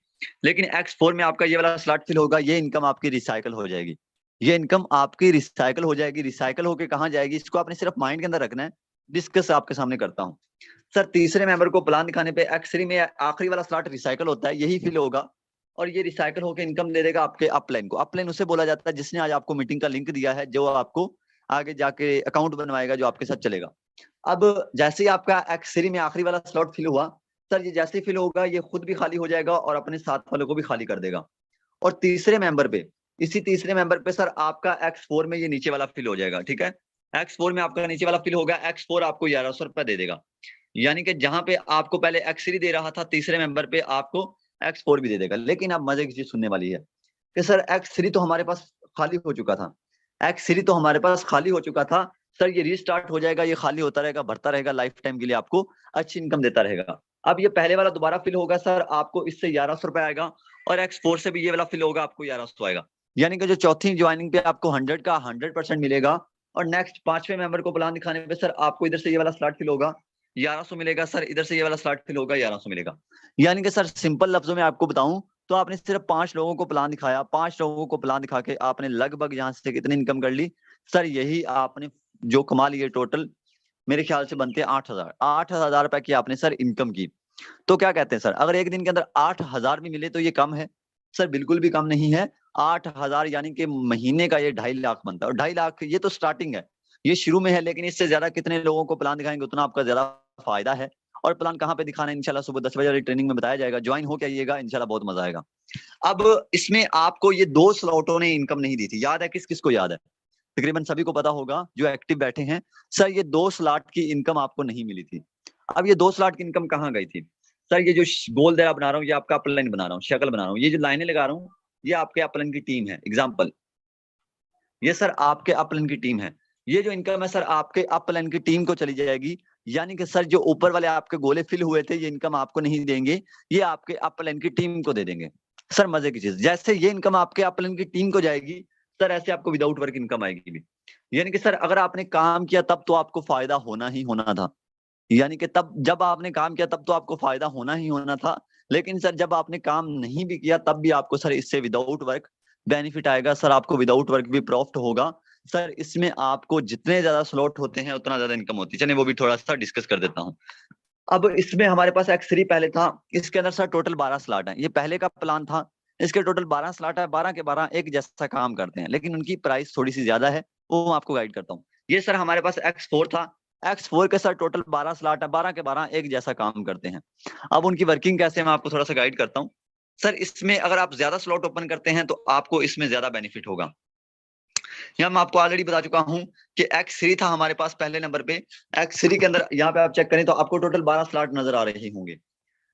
लेकिन एक्स4 में आपका ये वाला स्लॉट फिल होगा, ये इनकम आपकी रिसाइकल हो जाएगी, ये इनकम आपकी रिसाइकल हो जाएगी। रिसाइकल होके कहाँ जाएगी, इसको आपने सिर्फ माइंड के अंदर रखना है, डिस्कस आपके सामने करता हूँ। सर तीसरे मेंबर को प्लान दिखाने पे एक्स3 में आखिरी वाला स्लॉट रिसाइकल होता है, यही फिल होगा और ये रिसाइकल होकर इनकम दे देगा आपके अपलाइन को। अपलाइन उसे बोला जाता है जिसने आज आपको मीटिंग का लिंक दिया है, जो आपको आगे जाके अकाउंट बनवाएगा, जो आपके साथ चलेगा। अब जैसे ही आपका एक्स3 में आखिरी वाला स्लॉट फिल हुआ, सर ये जैसे ही फिल होगा ये खुद भी खाली हो जाएगा और अपने साथ वालों को भी खाली कर देगा। और तीसरे मेंबर पे, इसी तीसरे मेंबर पे सर आपका एक्स4 में ये नीचे वाला फिल हो जाएगा, ठीक है। एक्स4 में आपका नीचे वाला फिल होगा, एक्स4 आपको 1100 रुपए दे देगा। यानी कि जहां पे आपको पहले एक्स3 दे रहा था, तीसरे मेंबर पे आपको एक्स4 भी दे देगा। लेकिन अब मजे की चीज सुनने वाली है कि सर एक्स3 तो हमारे पास खाली हो चुका था, एक्स3 तो हमारे पास खाली हो चुका था, सर ये रीस्टार्ट हो जाएगा, ये खाली होता रहेगा, भरता रहेगा, लाइफ टाइम के लिए आपको अच्छी इनकम देता रहेगा। अब ये पहले वाला दोबारा फिल होगा सर, आपको इससे 1100 रुपए आएगा और एक्स4 से भी ये वाला फिल होगा, आपको 1100 आएगा। यानी कि जो चौथी ज्वाइनिंग पे आपको 100 का 100% मिलेगा और नेक्स्ट पांचवें मेंबर को प्लान दिखाने पे सर आपको इधर से ये वाला स्लॉट फिल होगा, 1100 मिलेगा सर, इधर से ये वाला स्लॉट फिल होगा, 1100 मिलेगा। यानी कि सर सिंपल लफ्जों में आपको बताऊं तो आपने सिर्फ 5 लोगों को प्लान दिखाया, 5 लोगों को प्लान दिखा के आपने लगभग यहां से कितनी इनकम कर ली सर, यही आपने जो कमा लिए टोटल मेरे ख्याल से बनते हैं 8,000 रुपए की आपने सर इनकम की। तो क्या कहते हैं सर, अगर एक दिन के अंदर 8,000 भी मिले तो ये कम है सर, बिल्कुल भी कम नहीं है। 8,000 यानी कि महीने का ये 2.5 लाख बनता है, और 2.5 लाख ये तो स्टार्टिंग है, ये शुरू में है, लेकिन इससे ज्यादा कितने लोगों को प्लान दिखाएंगे उतना आपका ज्यादा फायदा है। और प्लान कहाँ पे दिखाना है इंशाल्लाह सुबह 10 बजे वाली ट्रेनिंग में बताया जाएगा, ज्वाइन हो के आइएगा, इंशाल्लाह बहुत मजा आएगा। अब इसमें आपको ये 2 स्लॉटों ने इनकम नहीं दी थी, याद है किस किस को याद है, तकरीबन सभी को पता होगा जो एक्टिव बैठे हैं। सर ये 2 स्लॉट की इनकम आपको नहीं मिली थी। अब ये 2 स्लॉट की इनकम कहाँ गई थी सर, ये जो गोल दायरा बना रहा हूँ, ये आपका अपलाइन बना रहा हूँ, शक्ल बना रहा हूँ, ये जो लाइनें लगा रहा हूँ, ये आपके अपलाइन की टीम है। एग्जाम्पल, ये सर आपके अपलाइन की टीम है, ये जो इनकम है सर आपके अपलाइन की टीम को चली जाएगी। यानी कि सर जो ऊपर वाले आपके गोले फिल हुए थे, ये इनकम आपको नहीं देंगे, ये आपके अपलाइन की टीम को दे देंगे। सर मजे की चीज, जैसे ये इनकम आपके अपलाइन की टीम को जाएगी सर, ऐसे आपको विदाउट वर्क इनकम आएगी भी। यानी कि सर अगर आपने काम किया तब तो आपको फायदा होना ही होना था, यानी कि तब जब आपने काम किया तब तो आपको फायदा होना ही होना था। लेकिन सर जब आपने काम नहीं भी किया तब भी आपको सर इससे विदाउट वर्क बेनिफिट आएगा सर, आपको विदाउट वर्क भी प्रॉफिट होगा सर। इसमें आपको जितने ज्यादा स्लॉट होते हैं उतना ज्यादा इनकम होती है। चलिए वो भी थोड़ा सा डिस्कस कर देता हूँ। अब इसमें हमारे पास एक्स3 पहले था, इसके अंदर सर टोटल 12 स्लॉट है, ये पहले का प्लान था, इसके टोटल 12 स्लॉट है, 12 के 12 एक जैसा काम करते हैं, लेकिन उनकी प्राइस थोड़ी सी ज्यादा है, वो मैं आपको गाइड करता हूँ। ये सर हमारे पास एक्स4 था, एक्स4 के सर टोटल 12 स्लॉट है, 12 के 12 एक जैसा काम करते हैं। अब उनकी वर्किंग कैसे है मैं आपको थोड़ा सा गाइड करता हूँ। सर इसमें अगर आप ज्यादा स्लॉट ओपन करते हैं तो आपको इसमें ज्यादा बेनिफिट होगा। यहाँ मैं आपको ऑलरेडी बता चुका हूँ कि एक्स3 था हमारे पास पहले नंबर पे, एक्स3 के अंदर यहाँ पे आप चेक करें तो आपको टोटल 12 स्लॉट नजर आ रहे होंगे।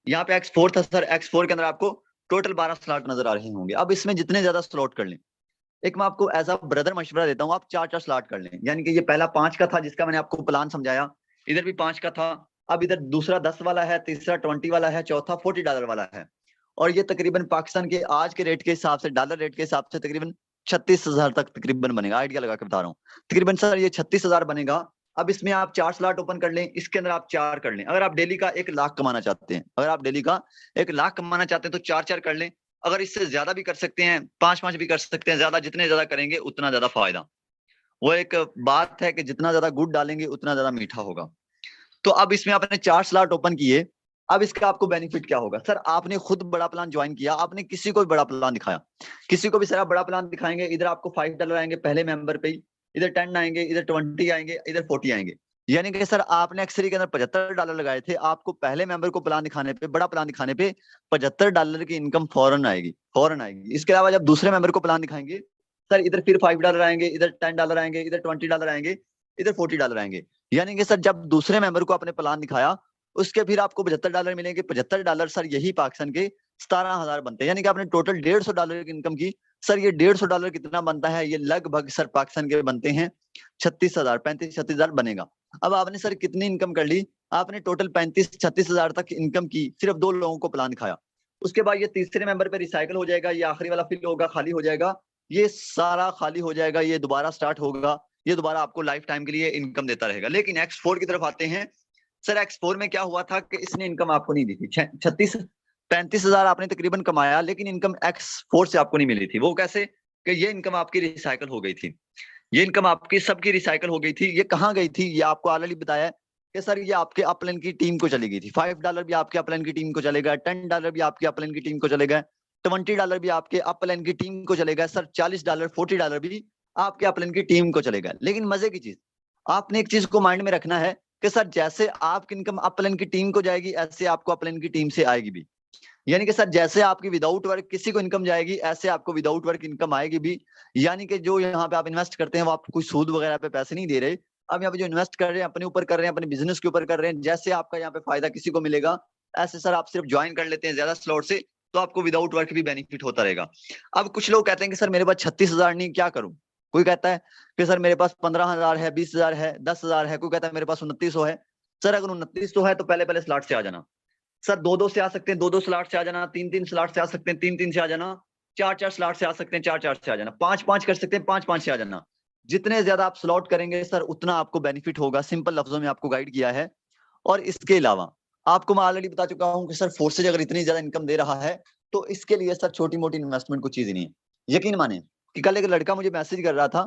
यहाँ पे एक्स4 था सर, एक्स4 के अंदर आपको टोटल 12 स्लॉट नजर आ रहे होंगे। अब इसमें जितने ज्यादा स्लॉट कर लें, एक मैं आपको एज अ ब्रदर मशवरा देता हूँ, आप 4-4 स्लॉट कर लें। यानी कि ये पहला 5 का था जिसका मैंने आपको प्लान समझाया, इधर भी 5 का था, अब इधर दूसरा 10 वाला है, तीसरा 20 वाला है, चौथा $40 वाला है। और ये तकरीबन पाकिस्तान के आज के रेट के हिसाब से, डॉलर रेट के हिसाब से तकरीबन 36,000 तक तकरीबन बनेगा, आइडिया लगा के बता रहा हूँ, तकरीबन सर ये 36,000 बनेगा। अब इसमें आप 4 स्लॉट ओपन कर लें, इसके अंदर आप 4 कर लें। अगर आप डेली का 1 लाख कमाना चाहते हैं, अगर आप डेली का 1 लाख कमाना चाहते हैं तो 4-4 कर लें। अगर इससे ज्यादा भी कर सकते हैं, 5 भी कर सकते हैं, ज्यादा जितने ज्यादा करेंगे उतना ज्यादा फायदा। वो एक बात है कि जितना ज्यादा गुड़ डालेंगे उतना ज्यादा मीठा होगा। तो अब इसमें आपने 4 स्लॉट ओपन किए, अब इसका आपको बेनिफिट क्या होगा? सर आपने खुद बड़ा प्लान ज्वाइन किया, आपने किसी को भी बड़ा प्लान दिखाया, किसी को भी सर आप बड़ा प्लान दिखाएंगे, इधर आपको $5 आएंगे पहले मेंबर पे ही, इधर 10 आएंगे, इधर 20 आएंगे, इधर 40 आएंगे। यानी कि सर आपने एक्सरी के अंदर $75 लगाए थे, आपको पहले मेंबर को प्लान दिखाने पे, बड़ा प्लान दिखाने पे $75 की इनकम फौरन आएगी, फौरन आएगी। इसके अलावा जब दूसरे मेंबर को प्लान दिखाएंगे, सर इधर फिर $5 आएंगे, इधर $10 आएंगे, इधर $20 आएंगे, इधर $40 आएंगे। यानी कि सर जब दूसरे मेंबर को आपने प्लान दिखाया, उसके फिर आपको $75 मिलेंगे। $75 सर यही पाकिस्तान के 17,000 बनते हैं। यानी कि आपने टोटल $150 की इनकम की। सर ये $150 कितना बनता है? ये लगभग सर पाकिस्तान के बनते हैं 36,000, 35-36,000 बनेगा। अब आपने सर कितनी इनकम कर ली? आपने टोटल 35-36,000 तक इनकम की, सिर्फ 2 लोगों को प्लान दिखाया। उसके बाद ये तीसरे मेंबर पे रिसाइकल हो जाएगा, ये आखिरी वाला फिल होगा, खाली हो जाएगा, ये सारा खाली हो जाएगा, ये दोबारा स्टार्ट होगा, ये दोबारा आपको लाइफ टाइम के लिए इनकम देता रहेगा। लेकिन X4 की तरफ आते हैं। सर X4 में क्या हुआ था कि इसने इनकम आपको नहीं दी थी। 35,000 आपने तकरीबन कमाया, लेकिन इनकम X4 से आपको नहीं मिली थी। वो कैसे? कि ये इनकम आपकी रिसाइकल हो गई थी, ये इनकम आपकी सबकी रिसाइकल हो गई थी। ये कहाँ गई थी? ये आपको ऑलरेडी बताया कि सर ये आपके अपलाइन की टीम को चली गई थी। $5 भी आपके अपलाइन की टीम को चलेगा, $10 भी आपके अपलाइन की टीम को चलेगा, $20 भी आपके अपलाइन की टीम को चलेगा, सर $40, $40 भी आपके अपलाइन की टीम को चलेगा। लेकिन मजे की चीज, आपने एक चीज को माइंड में रखना है कि सर जैसे आपकी इनकम अपलाइन की टीम को जाएगी, ऐसे आपको अपलाइन की टीम से आएगी भी। यानी कि सर जैसे आपकी विदाउट वर्क किसी को इनकम जाएगी, ऐसे आपको विदाउट वर्क इनकम आएगी भी। यानी कि जो यहाँ पे आप इन्वेस्ट करते हैं, वो आपको कोई सूद वगैरह पे पैसे नहीं दे रहे। अब यहाँ पे जो इन्वेस्ट कर रहे हैं अपने ऊपर कर रहे हैं, अपने बिजनेस के ऊपर कर रहे हैं। जैसे आपका यहाँ पे फायदा किसी को मिलेगा, ऐसे सर आप सिर्फ ज्वाइन कर लेते हैं ज्यादा स्लॉट से, तो आपको विदाउट वर्क भी बेनिफिट होता रहेगा। अब कुछ लोग कहते हैं कि सर मेरे पास 36,000 नहीं, क्या करूं? कोई कहता है कि सर मेरे पास 15,000 है, 20,000 है, 10,000 है, कोई कहता है मेरे पास 2900 है। सर अगर 2900 है तो पहले पहले स्लॉट से आ जाना। सर 2-2 से आ सकते हैं, 2-2 स्लॉट से आ जाना, 3-3 स्लॉट से आ सकते हैं, 3-3 से आ जाना, 4-4 स्लॉट से आ सकते हैं, 4-4 से आ जाना, 5-5 कर सकते हैं, 5-5 से आ जाना। जितने ज्यादा आप स्लॉट करेंगे सर उतना आपको बेनिफिट होगा। सिंपल लफ्जों में आपको गाइड किया है। और इसके अलावा आपको मैं ऑलरेडी बता चुका हूं कि सर फोर्सेज अगर इतनी ज्यादा इनकम दे रहा है, तो इसके लिए सर छोटी मोटी इन्वेस्टमेंट कुछ चीज ही नहीं है। यकीन माने कि कल एक लड़का मुझे मैसेज कर रहा था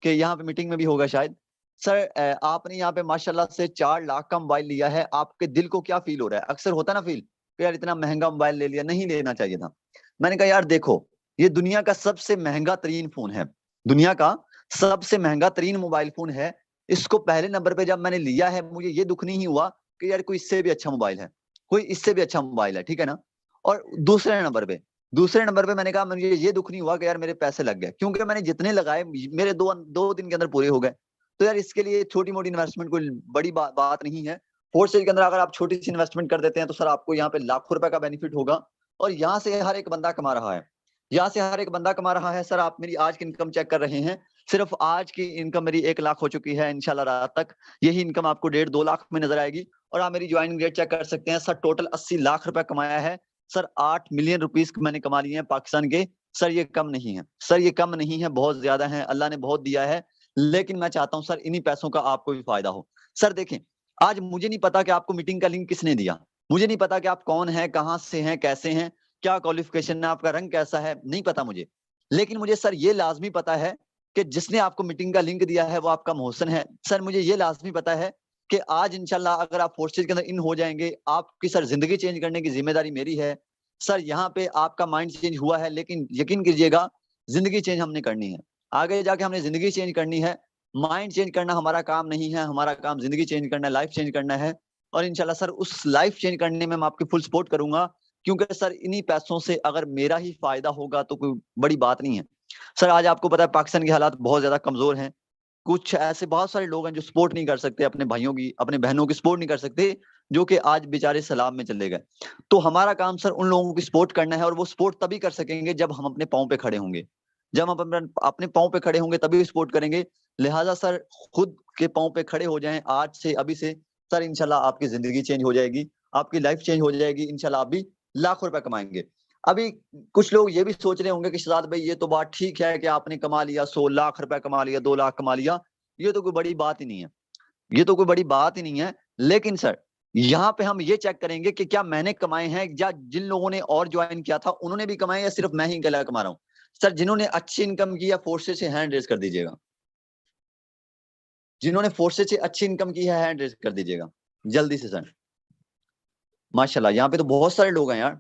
कि यहाँ पे मीटिंग में भी होगा शायद, सर आपने यहाँ पे माशाल्लाह से 4 लाख का मोबाइल लिया है, आपके दिल को क्या फील हो रहा है? अक्सर होता ना फील कि यार इतना महंगा मोबाइल ले लिया, नहीं लेना चाहिए था। मैंने कहा यार देखो, ये दुनिया का सबसे महंगा तरीन फोन है, दुनिया का सबसे महंगा तरीन मोबाइल फोन है। इसको पहले नंबर पे जब मैंने लिया है, मुझे ये दुख नहीं हुआ कि यार कोई इससे भी अच्छा मोबाइल है, कोई इससे भी अच्छा मोबाइल है, ठीक है ना। और दूसरे नंबर पे मैंने कहा, मुझे ये दुख नहीं हुआ कि यार मेरे पैसे लग गए, क्योंकि मैंने जितने लगाए मेरे 2 दिन के अंदर पूरे हो गए। तो यार इसके लिए छोटी मोटी इन्वेस्टमेंट कोई बड़ी बात नहीं है। फोर्थ स्टेज के अंदर अगर आप छोटी सी इन्वेस्टमेंट कर देते हैं, तो सर आपको यहाँ पे लाखों रुपए का बेनिफिट होगा। और यहाँ से हर एक बंदा कमा रहा है, यहाँ से हर एक बंदा कमा रहा है। सर आप मेरी आज की इनकम चेक कर रहे हैं, सिर्फ आज की इनकम मेरी 1 लाख हो चुकी है। इंशाल्लाह रात तक यही इनकम आपको 1.5-2 लाख में नजर आएगी। और आप मेरी ज्वाइनिंग रेट चेक कर सकते हैं, सर टोटल 80 लाख रुपए कमाया है। सर 8 मिलियन रुपीस मैंने कमा लिए हैं पाकिस्तान के। सर ये कम नहीं है, सर ये कम नहीं है, बहुत ज्यादा है, अल्लाह ने बहुत दिया है। लेकिन मैं चाहता हूं सर इन्हीं पैसों का आपको भी फायदा हो। सर देखें, आज मुझे नहीं पता कि आपको मीटिंग का लिंक किसने दिया, मुझे नहीं पता कि आप कौन हैं, कहां से हैं, कैसे हैं, क्या क्वालिफिकेशन है, आपका रंग कैसा है, नहीं पता मुझे। लेकिन मुझे सर ये लाजमी पता है कि जिसने आपको मीटिंग का लिंक दिया है वो आपका मोहसिन है। सर मुझे ये लाजमी पता है कि आज इंशाल्लाह अगर आप फोर्सेज के अंदर इन हो जाएंगे, आपकी सर जिंदगी चेंज करने की जिम्मेदारी मेरी है। सर यहाँ पे आपका माइंड चेंज हुआ है, लेकिन यकीन कीजिएगा जिंदगी चेंज हमने करनी है, आगे जाके हमने जिंदगी चेंज करनी है। माइंड चेंज करना हमारा काम नहीं है, हमारा काम जिंदगी चेंज करना है, लाइफ चेंज करना है। और इंशाल्लाह सर उस लाइफ चेंज करने में मैं आपकी फुल सपोर्ट करूंगा, क्योंकि सर इन्हीं पैसों से अगर मेरा ही फायदा होगा तो कोई बड़ी बात नहीं है। सर आज आपको पता है पाकिस्तान के हालात बहुत ज्यादा कमजोर हैं। कुछ ऐसे बहुत सारे लोग हैं जो सपोर्ट नहीं कर सकते अपने भाइयों की, अपने बहनों की सपोर्ट नहीं कर सकते, जो कि आज बेचारे सलाम में चले गए। तो हमारा काम सर उन लोगों की सपोर्ट करना है, और वो सपोर्ट तभी कर सकेंगे जब हम अपने पाँव पे खड़े होंगे। जब हम अपने पाँव पे खड़े होंगे तभी सपोर्ट करेंगे। लिहाजा सर खुद के पाँव पे खड़े हो जाएं आज से, अभी से। सर इंशाल्लाह आपकी जिंदगी चेंज हो जाएगी, आपकी लाइफ चेंज हो जाएगी, इंशाल्लाह आप भी लाखों रुपए कमाएंगे। अभी कुछ लोग ये भी सोच रहे होंगे कि शहजाद भाई ये तो बात ठीक है कि आपने कमा लिया, 100 लाख रुपए कमा लिया, 2 लाख कमा लिया, ये तो कोई बड़ी बात ही नहीं है, ये तो कोई बड़ी बात ही नहीं है। लेकिन सर यहाँ पे हम ये चेक करेंगे कि क्या मैंने कमाए हैं, या जिन लोगों ने और ज्वाइन किया था उन्होंने भी कमाए, या सिर्फ मैं ही गला कमा रहा हूँ। सर जिन्होंने अच्छी इनकम की है फोर्सेस से हैंड रेज कर दीजिएगा। जिन्होंने फोर्सेस से अच्छी इनकम की है हैंड रेज कर दीजिएगा जल्दी से सर। माशाल्लाह, यहाँ पे तो बहुत सारे लोग हैं यार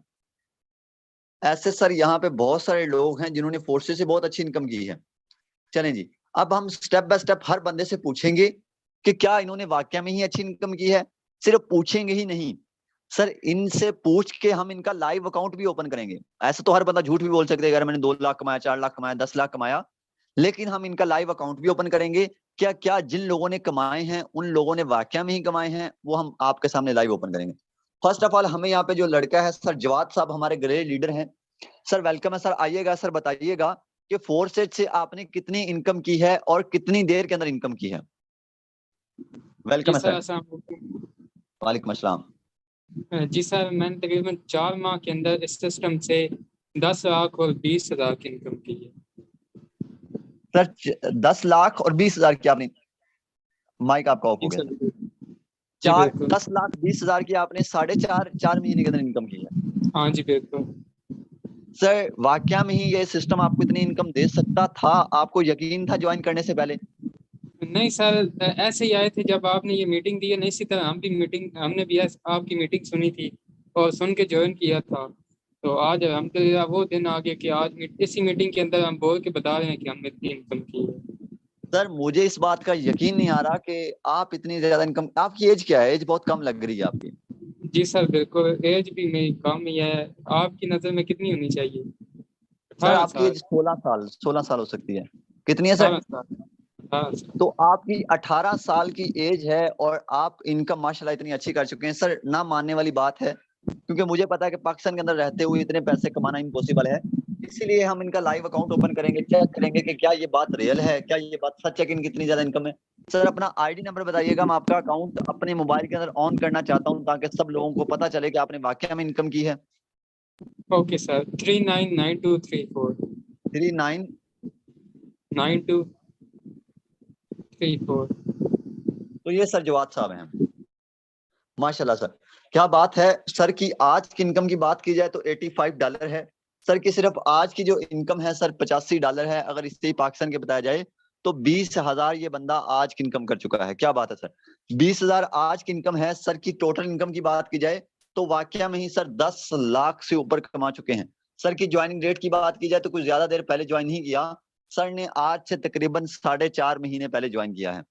ऐसे। सर यहाँ पे बहुत सारे लोग हैं जिन्होंने फोर्सेस से बहुत अच्छी इनकम की है। चलें जी, अब हम स्टेप बाय स्टेप हर बंदे से पूछेंगे कि क्या इन्होंने वाकई में ही अच्छी इनकम की है। सिर्फ पूछेंगे ही नहीं सर, इनसे पूछ के हम इनका लाइव अकाउंट भी ओपन करेंगे। ऐसे तो हर बंदा झूठ भी बोल सकते हैं, अगर मैंने 2 लाख कमाया, 4 लाख कमाया, 10 लाख कमाया, लेकिन हम इनका लाइव अकाउंट भी ओपन करेंगे। क्या क्या जिन लोगों ने कमाए हैं उन लोगों ने वाकई में ही कमाए हैं, वो हम आपके सामने लाइव ओपन करेंगे। फर्स्ट ऑफ ऑल हमें यहाँ पे जो लड़का है सर जवाद साहब, हमारे ग्रेड लीडर हैं। सर वेलकम है सर, आइएगा सर, बताइएगा कि फोर्सेज से आपने कितनी इनकम की है और कितनी देर के अंदर इनकम की है। वेलकम है सर। वालेकुम अस्सलाम। जी सर, मैंने तकरीबन 4 माह के अंदर इस सिस्टम से 10 लाख और 20,000 की इनकम की है। सर 10 लाख और 20,000 की आपने, माइक आपका ऑफ हो गया सर। 10 लाख 20,000 की आपने 4.5 महीने के अंदर इनकम की है। हाँ जी बिल्कुल। सर वाकया में ही ये सिस्टम आपको इतनी इनकम दे सकता था? आपको यकीन था ज्वाइन करने से पहले? नहीं सर, ऐसे ही आए थे जब आपने ये मीटिंग दी है। नहीं, इसी तरह हमने भी आपकी मीटिंग सुनी थी और सुन के ज्वाइन किया था। तो आज अल्हम्दुलिल्लाह वो दिन आ गया कि आज इसी मीटिंग के अंदर हम बोल के बता रहे हैं कि हमने इतनी इनकम की है। सर मुझे इस बात का यकीन नहीं आ रहा कि आप इतनी ज्यादा इनकम। आपकी एज क्या है? एज बहुत कम लग रही है आपकी। जी सर बिल्कुल, एज भी मेरी कम ही है। आपकी नज़र में कितनी होनी चाहिए? सर 18 आपकी साल। एज 16 साल हो सकती है। कितनी है सर? 18 साल। 18 साल। तो आपकी 18 साल की एज है और आप इनकम माशाल्लाह इतनी अच्छी कर चुके हैं। सर ना मानने वाली बात है, क्योंकि मुझे पता है कि पाकिस्तान के अंदर रहते हुए इतने पैसे कमाना इम्पॉसिबल है। इसीलिए हम इनका लाइव अकाउंट ओपन करेंगे, चेक करेंगे कि क्या ये बात रियल है, क्या ये बात सच है कि इनकी इतनी ज्यादा इनकम है। सर अपना आईडी नंबर बताइएगा, मैं आपका अकाउंट अपने मोबाइल के अंदर ऑन करना चाहता हूँ ताकि सब लोगों को पता चले कि आपने वाकई में इनकम की है। Okay sir, 399234 39 9234। तो ये सर जवाद साहब हैं। माशाल्लाह सर, क्या बात है सर की। आज की इनकम की बात की जाए तो $85 है सर की। सिर्फ आज की जो इनकम है सर $85 है। अगर इससे ही पाकिस्तान के बताया जाए तो 20,000 ये बंदा आज की इनकम कर चुका है। क्या बात है सर, 20,000 आज की इनकम है सर की। टोटल इनकम की बात की जाए तो वाकया में ही सर 10 लाख से ऊपर कमा चुके हैं। सर की ज्वाइनिंग डेट की बात की जाए तो कुछ ज्यादा देर पहले ज्वाइन नहीं किया सर ने, आज से तकरीबन 4.5 महीने पहले ज्वाइन किया है।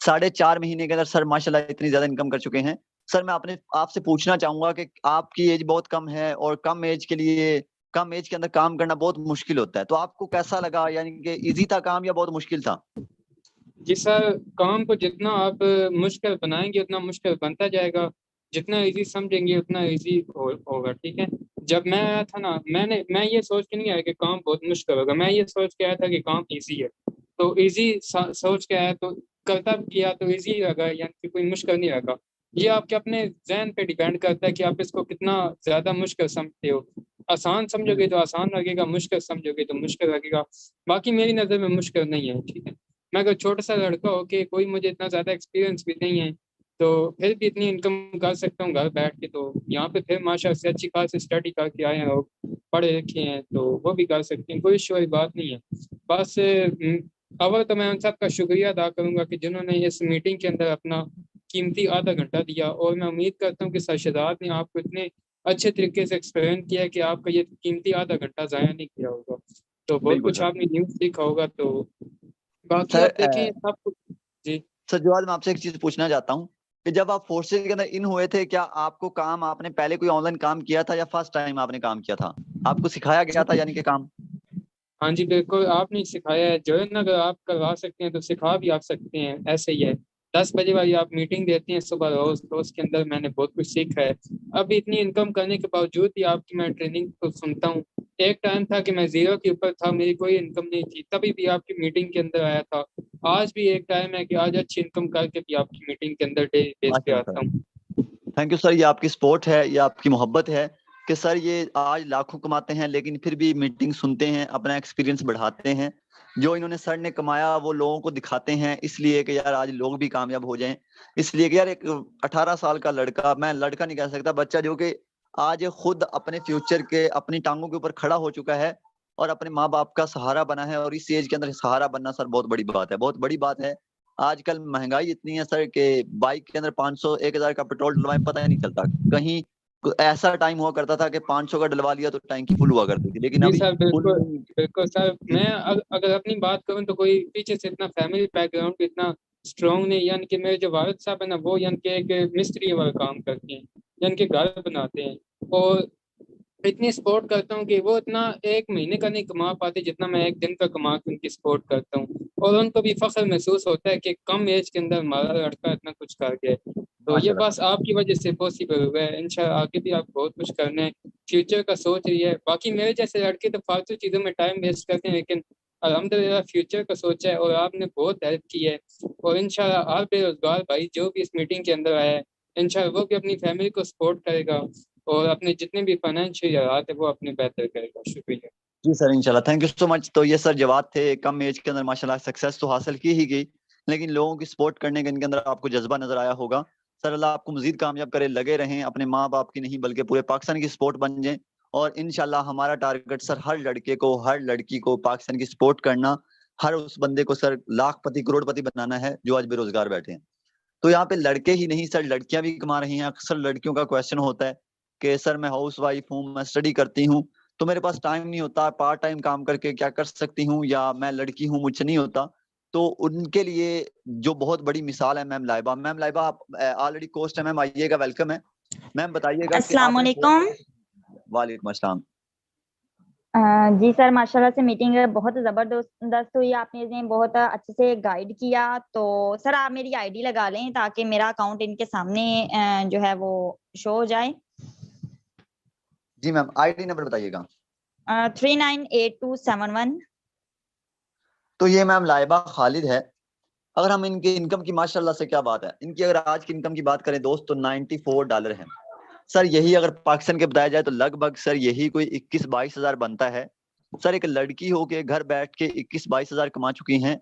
4.5 महीने के अंदर सर माशाल्लाह इतनी ज्यादा इनकम कर चुके हैं। सर मैं अपने आपसे पूछना चाहूंगा कि आपकी एज बहुत कम है और कम एज के लिए, कम एज के अंदर काम करना बहुत मुश्किल होता है, तो आपको कैसा लगा? यानी कि इजी था काम या बहुत मुश्किल था? जी सर, काम को जितना आप मुश्किल बनाएंगे उतना मुश्किल बनता जाएगा। जितना इजी समझेंगे उतना इजी होगा। ठीक है। जब मैं आया था ना, मैं ये सोच के नहीं आया कि काम बहुत मुश्किल होगा। मैं ये सोच के आया था कि काम इजी है। तो इजी सोच के आया तो करता किया तो इजी लगा, यानी कि कोई मुश्किल नहीं लगा। ये आपके अपने जहन पे डिपेंड करता है कि आप इसको कितना ज्यादा मुश्किल समझते हो। आसान समझोगे तो आसान लगेगा, मुश्किल समझोगे तो मुश्किल लगेगा। बाकी मेरी नज़र में मुश्किल नहीं है। ठीक है। मैं अगर छोटा सा लड़का हो के, कोई मुझे इतना ज़्यादा एक्सपीरियंस भी नहीं है, तो फिर भी इतनी इनकम कर सकता हूँ घर बैठ के। तो यहाँ पे फिर माशा से अच्छी खासी स्टडी करके आए हैं और पढ़े लिखे हैं, तो वो भी कर सकते हैं। कोई इशू वाली बात नहीं है। बस अव्वल तो मैं उन सबका शुक्रिया अदा करूँगा कि जिन्होंने इस मीटिंग के अंदर अपना कीमती आधा घंटा दिया। और मैं उम्मीद करता हूँ कि सरशदाद ने आपको इतने अच्छे तरीके से एक्सप्लेन किया है कि आपका ये कीमती आधा घंटा ज़ाया नहीं किया होगा। तो बहुत बिल्कुल कुछ सर। आपने न्यूज़ सीखा होगा। तो बाकी सर आप देखें सब कुछ। जी। सर जवाब मैं आपसे एक चीज पूछना चाहता हूँ कि जब आप फोर्सेज के अंदर इन हुए थे, क्या आपको काम, आपने पहले कोई ऑनलाइन काम किया था या फर्स्ट टाइम आपने काम किया था? आपको सिखाया गया था यानी कि काम? हाँ जी बिल्कुल, आपने सिखाया है। जो है ना, अगर आप करवा सकते हैं तो सिखा भी आप सकते हैं। ऐसे ही है। 10 बजे वाली आप मीटिंग देते हैं सुबह रोज, तो उसके अंदर मैंने बहुत कुछ सीखा है। अभी इतनी इनकम करने के बावजूद भी आपकी मैं ट्रेनिंग तो सुनता हूँ। एक टाइम था कि मैं जीरो के ऊपर था, मेरी कोई इनकम नहीं थी, तभी भी आपकी मीटिंग के अंदर आया था। आज भी एक टाइम है कि आज अच्छी इनकम करके भी आपकी मीटिंग के अंदर डेली बेस पे माशाल्लाह आता सर, हूँ। Thank you sir. ये आपकी सपोर्ट है, ये आपकी मोहब्बत है कि सर ये आज लाखों कमाते हैं लेकिन फिर भी मीटिंग सुनते हैं, अपना एक्सपीरियंस बढ़ाते हैं। जो इन्होंने सर ने कमाया वो लोगों को दिखाते हैं, इसलिए कि यार आज लोग भी कामयाब हो जाएं। इसलिए कि यार एक 18 साल का लड़का, मैं लड़का नहीं कह सकता, बच्चा जो कि आज खुद अपने फ्यूचर के अपनी टांगों के ऊपर खड़ा हो चुका है और अपने माँ बाप का सहारा बना है, और इस एज के अंदर सहारा बनना सर बहुत बड़ी बात है, बहुत बड़ी बात है। आजकल महंगाई इतनी है सर कि बाइक के अंदर 500 1000 का पेट्रोल डलवाएं पता ही नहीं चलता। कहीं ऐसा टाइम हुआ करता था कि 500 का डलवा लिया तो टैंकी फुल हुआ करती थी, लेकिन जी अभी सर, फुल बिल्कुल नहीं। बिल्कुल सर। जी मैं अगर अपनी बात करूं तो कोई पीछे से इतना फैमिली बैकग्राउंड इतना स्ट्रॉन्ग नहीं, यानी कि मेरे जो वालिद साहब है ना, वो यानी कि एक मिस्त्री वाला काम करते हैं, यानी कि घर बनाते हैं, और इतनी सपोर्ट करता हूँ कि वो इतना एक महीने का नहीं कमा पाते जितना मैं एक दिन का कमा के उनकी सपोर्ट करता हूँ, और उनको भी फख्र महसूस होता है कि कम एज के अंदर हमारा लड़का इतना कुछ कर गया है। तो ये माशाल्लाह। बस आपकी वजह से पॉसिबल हुआ है। इंशाल्लाह आगे भी आप बहुत कुछ करने फ्यूचर का सोच रही है। बाकी मेरे जैसे लड़के तो फालतू चीज़ों में टाइम वेस्ट करते हैं, लेकिन अल्हम्दुलिल्लाह फ्यूचर का सोचा है और आपने बहुत हेल्प की है। और इंशाल्लाह हर बेरोजगार भाई जो भी इस मीटिंग के अंदर आया है, इंशाल्लाह वो भी अपनी फैमिली को सपोर्ट करेगा और अपने जितने भी फाइनेंशियल हालात है वो अपने बेहतर करेगा। शुक्रिया। जी सर, इंशाल्लाह, थैंक यू सो मच। तो ये सर जवाब थे, कम एज के अंदर माशाल्लाह सक्सेस तो हासिल की ही गई, लेकिन लोगों की सपोर्ट करने के इनके अंदर आपको जज्बा नजर आया होगा। सर अल्लाह आपको मजीद कामयाब करे, लगे रहें, अपने माँ बाप की नहीं बल्कि पूरे पाकिस्तान की सपोर्ट बन जाएं। और इंशाल्लाह हमारा टारगेट सर हर लड़के को, हर लड़की को पाकिस्तान की सपोर्ट करना, हर उस बंदे को सर लाखपति करोड़पति बनाना है जो आज बेरोजगार बैठे हैं। तो यहाँ पे लड़के ही नहीं सर, लड़कियां भी कमा रही हैं। अक्सर लड़कियों का क्वेश्चन होता है कि सर मैं हाउस वाइफ हूँ, मैं स्टडी करती हूँ, तो मेरे पास टाइम नहीं होता, पार्ट टाइम काम करके क्या कर सकती हूँ, या मैं लड़की हूँ मुझसे नहीं होता। तो उनके लिए जो बहुत बड़ी मिसाल है मैम लाइबा। मैम लाइबा आप ऑलरेडी कोस्ट है मैम, आइएगा, वेलकम है मैम। बताइएगा कि अस्सलाम आपने वालेकुम। वालेकुम अस्सलाम। जी सर, माशाल्लाह से मीटिंग बहुत ज़बरदस्त हुई। आपने बहुत अच्छे से गाइड किया। तो सर आप मेरी आईडी लगा लें ताकि मेरा अकाउंट इनके सामने जो है वो शो हो जाए। जी मैम, आईडी नंबर बताइएगा। 398271। तो ये मैम लाइबा खालिद है। अगर हम इनके इनकम की, माशाल्लाह से क्या बात है, इनकी अगर आज की इनकम की बात करें दोस्त तो $94 है सर। यही अगर पाकिस्तान के बताया जाए तो लगभग सर यही कोई 21-22 हजार बनता है सर। एक लड़की हो के घर बैठ के 21-22 हजार कमा चुकी हैं।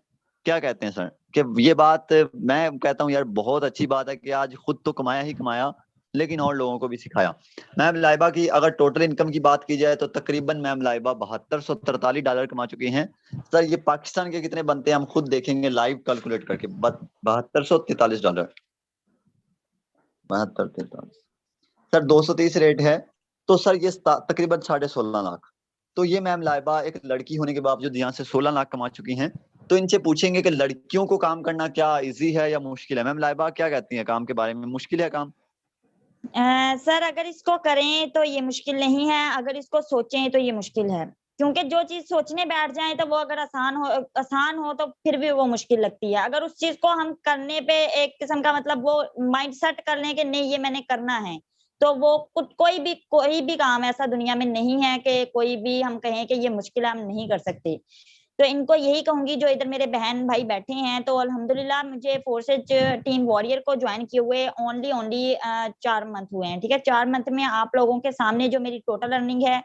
क्या कहते हैं सर कि ये बात, मैं कहता हूँ यार बहुत अच्छी बात है कि आज खुद तो कमाया ही कमाया, लेकिन और लोगों को भी सिखाया। मैम लाइबा की अगर टोटल इनकम की बात की जाए तो तकरीबन मैम लाइबा $7243 कमा चुकी हैं सर। ये पाकिस्तान के कितने बनते हैं हम खुद देखेंगे लाइव कैलकुलेट करके। $7243, 7243 सर, 230 रेट है। तो सर ये तकरीबन 16.5 लाख। तो ये मैम लाइबा एक लड़की होने के बावजूद यहाँ से 16 लाख कमा चुकी हैं। तो इनसे पूछेंगे कि लड़कियों को काम करना क्या इजी है या मुश्किल है। मैम लाइबा क्या कहती हैं काम के बारे में, मुश्किल है काम? सर अगर इसको करें तो ये मुश्किल नहीं है, अगर इसको सोचें तो ये मुश्किल है। क्योंकि जो चीज सोचने बैठ जाए तो वो अगर आसान हो तो फिर भी वो मुश्किल लगती है। अगर उस चीज को हम करने पे एक किस्म का मतलब वो माइंड सेट कर लें कि नहीं ये मैंने करना है, तो वो कोई भी काम ऐसा दुनिया में नहीं है कि कोई भी हम कहें कि ये मुश्किल है हम नहीं कर सकते। तो इनको यही कहूंगी जो इधर मेरे बहन भाई बैठे हैं, तो अल्हम्दुलिल्लाह मुझे फोर्सेज टीम वॉरियर को ज्वाइन किए हुए ओनली 4 मंथ हुए हैं। ठीक है, 4 मंथ में आप लोगों के सामने जो मेरी टोटल अर्निंग है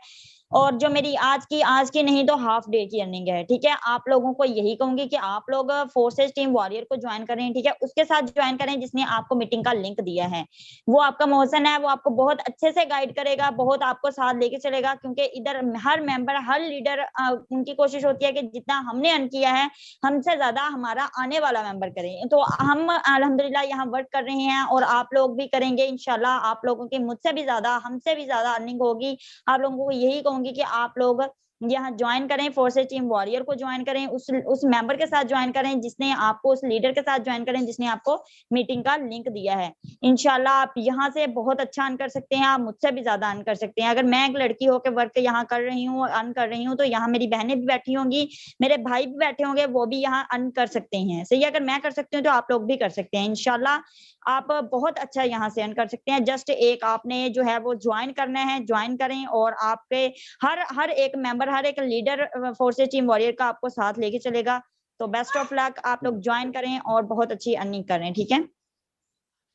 और जो मेरी आज की नहीं तो हाफ डे की अर्निंग है। ठीक है, आप लोगों को यही कहूंगी कि आप लोग फोर्सेज टीम वॉरियर को ज्वाइन करें। ठीक है, उसके साथ ज्वाइन करें जिसने आपको मीटिंग का लिंक दिया है। वो आपका मोहसन है, वो आपको बहुत अच्छे से गाइड करेगा, बहुत आपको साथ लेके चलेगा। क्योंकि इधर हर मेंबर हर लीडर उनकी कोशिश होती है कि जितना हमने अर्न किया है हमसे ज्यादा हमारा आने वाला मेंबर करे। तो हम अल्हम्दुलिल्लाह यहाँ वर्क कर रहे हैं और आप लोग भी करेंगे इंशाल्लाह। आप लोगों की मुझसे भी ज्यादा हमसे भी ज्यादा अर्निंग होगी। आप लोगों को यही कहूंगी कि आप लोग यहाँ ज्वाइन करें, फोर्सेज टीम वॉरियर को ज्वाइन करें, उस मेंबर के साथ ज्वाइन करें जिसने आपको, उस लीडर के साथ ज्वाइन करें जिसने आपको मीटिंग का लिंक दिया है। इंशाल्लाह आप यहाँ से बहुत अच्छा अर्न कर सकते हैं, आप मुझसे भी ज्यादा अर्न कर सकते हैं। अगर मैं एक लड़की होकर वर्क यहाँ कर रही हूँ, अर्न कर रही हूँ, तो यहाँ मेरी बहनें भी बैठी होंगी, मेरे भाई भी बैठे होंगे, वो भी यहाँ अर्न कर सकते हैं। सही, अगर मैं कर सकती हूँ तो आप लोग भी कर सकते हैं। इंशाल्लाह आप बहुत अच्छा यहाँ से अर्न कर सकते हैं। जस्ट एक आपने जो है वो ज्वाइन करना है, ज्वाइन करें और आपके हर एक मेंबर, हर एक लीडर फोर्सेज टीम वॉरियर का आपको साथ लेके चलेगा। तो बेस्ट ऑफ लक, आप लोग ज्वाइन करें और बहुत अच्छी अर्निंग करें। ठीक है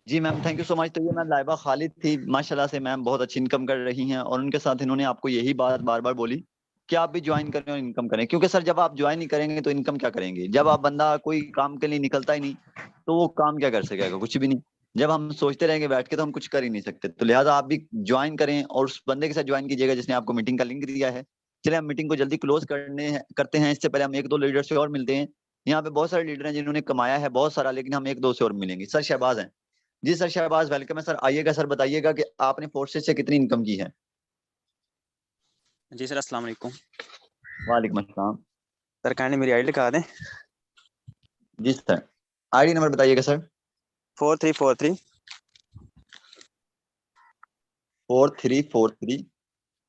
जी ma'am, thank you so much. तो ये मैम लाइबा खालिद थी, माशाल्लाह से मैम बहुत अच्छी इनकम कर रही हैं, और उनके साथ इन्होंने आपको यही बात बार बार बोली कि आप भी ज्वाइन करें और इनकम करें, क्योंकि सर जब आप ज्वाइन नहीं करेंगे तो इनकम क्या करेंगे? जब आप बंदा कोई काम के लिए निकलता ही नहीं तो वो काम क्या कर सकेगा? कुछ भी नहीं। जब हम सोचते रहेंगे बैठ के तो हम कुछ कर ही नहीं सकते। तो लिहाजा आप भी ज्वाइन करें और उस बंदे के साथ ज्वाइन कीजिएगा जिसने आपको मीटिंग का लिंक दिया है। चलिए हम मीटिंग को जल्दी क्लोज करते हैं। इससे पहले हम एक दो लीडर से और मिलते हैं। यहाँ पे बहुत सारे लीडर हैं जिन्होंने कमाया है बहुत सारा, लेकिन हम एक दो से और मिलेंगे। सर शहबाज हैं। जी सर शहबाज वेलकम है सर, आइएगा सर, बताइएगा कि आपने फोर्सेज से कितनी इनकम की है। जी सर, अस्सलाम वालेकुम। वालेकुम अस्सलाम। सर काइंडली मेरी आईडी लिखा दें। जी सर, आईडी नंबर बताइएगा सर। 4343 4343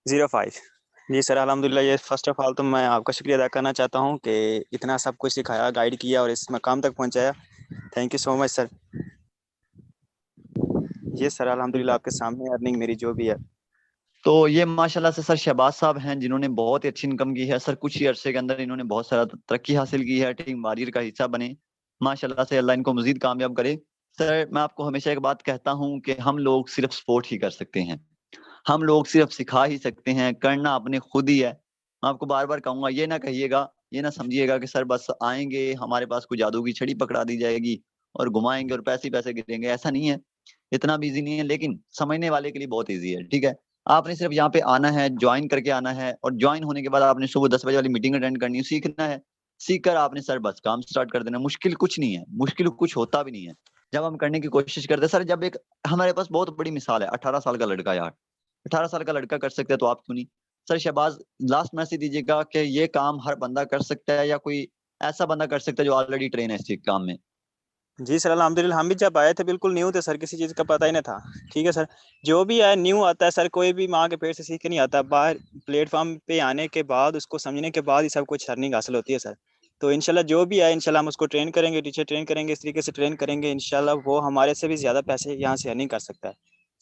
05। जी सर अल्हम्दुलिल्लाह, ये फर्स्ट ऑफ ऑल तो मैं आपका शुक्रिया अदा करना चाहता हूँ कि इतना सब कुछ सिखाया, गाइड किया और इस मकाम तक पहुँचाया। Thank you so much sir. ये सर अल्हम्दुलिल्लाह आपके सामने अर्निंग मेरी जो भी है। तो ये माशाल्लाह से सर शहबाज साहब हैं जिन्होंने बहुत ही अच्छी इनकम की है सर। कुछ ही अरसे के अंदर इन्होंने बहुत सारा तरक्की हासिल की है। टीम वारियर का हिस्सा बने। माशाल्लाह से अल्लाह इनको मजीद कामयाब करे। सर मैं आपको हमेशा एक बात कहता हूँ कि हम लोग सिर्फ सपोर्ट ही कर सकते हैं, हम लोग सिर्फ सिखा ही सकते हैं, करना अपने खुद ही है। मैं आपको बार बार कहूंगा, ये ना कहिएगा, ये ना समझिएगा कि सर बस आएंगे हमारे पास कोई जादू की छड़ी पकड़ा दी जाएगी और घुमाएंगे और पैसे ही पैसे गिरेंगे। ऐसा नहीं है, इतना भी इजी नहीं है, लेकिन समझने वाले के लिए बहुत ईजी है। ठीक है, आपने सिर्फ यहाँ पे आना है, ज्वाइन करके आना है और ज्वाइन होने के बाद आपने सुबह 10 बजे वाली मीटिंग अटेंड करनी है, सीखना है। सीख कर आपने सर बस काम स्टार्ट कर देना। मुश्किल कुछ नहीं है, मुश्किल कुछ होता भी नहीं है जब हम करने की कोशिश करते हैं। सर जब एक हमारे पास बहुत बड़ी मिसाल है, 18 साल का लड़का, यार 18 साल का लड़का कर सकता है तो आप क्यों नहीं? सर शहबाज लास्ट मैसेज दीजिएगा कि ये काम हर बंदा कर सकता है या कोई ऐसा बंदा कर सकता है जो ऑलरेडी ट्रेन है इस काम में? जी सर अल्हम्दुलिल्लाह, हम भी जब आए थे बिल्कुल न्यू थे सर, किसी चीज़ का पता ही नहीं था। ठीक है सर, जो भी है न्यू आता है सर, कोई भी माँ के पेट से सीख के नहीं आता। बाहर प्लेटफॉर्म पे आने के बाद, उसको समझने के बाद ही सब कुछ अर्निंग हासिल होती है सर। तो इंशाल्लाह जो भी है इंशाल्लाह हम उसको ट्रेन करेंगे, टीचर ट्रेन करेंगे, इस तरीके से ट्रेन करेंगे इंशाल्लाह वो हमारे से भी ज़्यादा पैसे यहाँ से अर्निंग कर सकता है।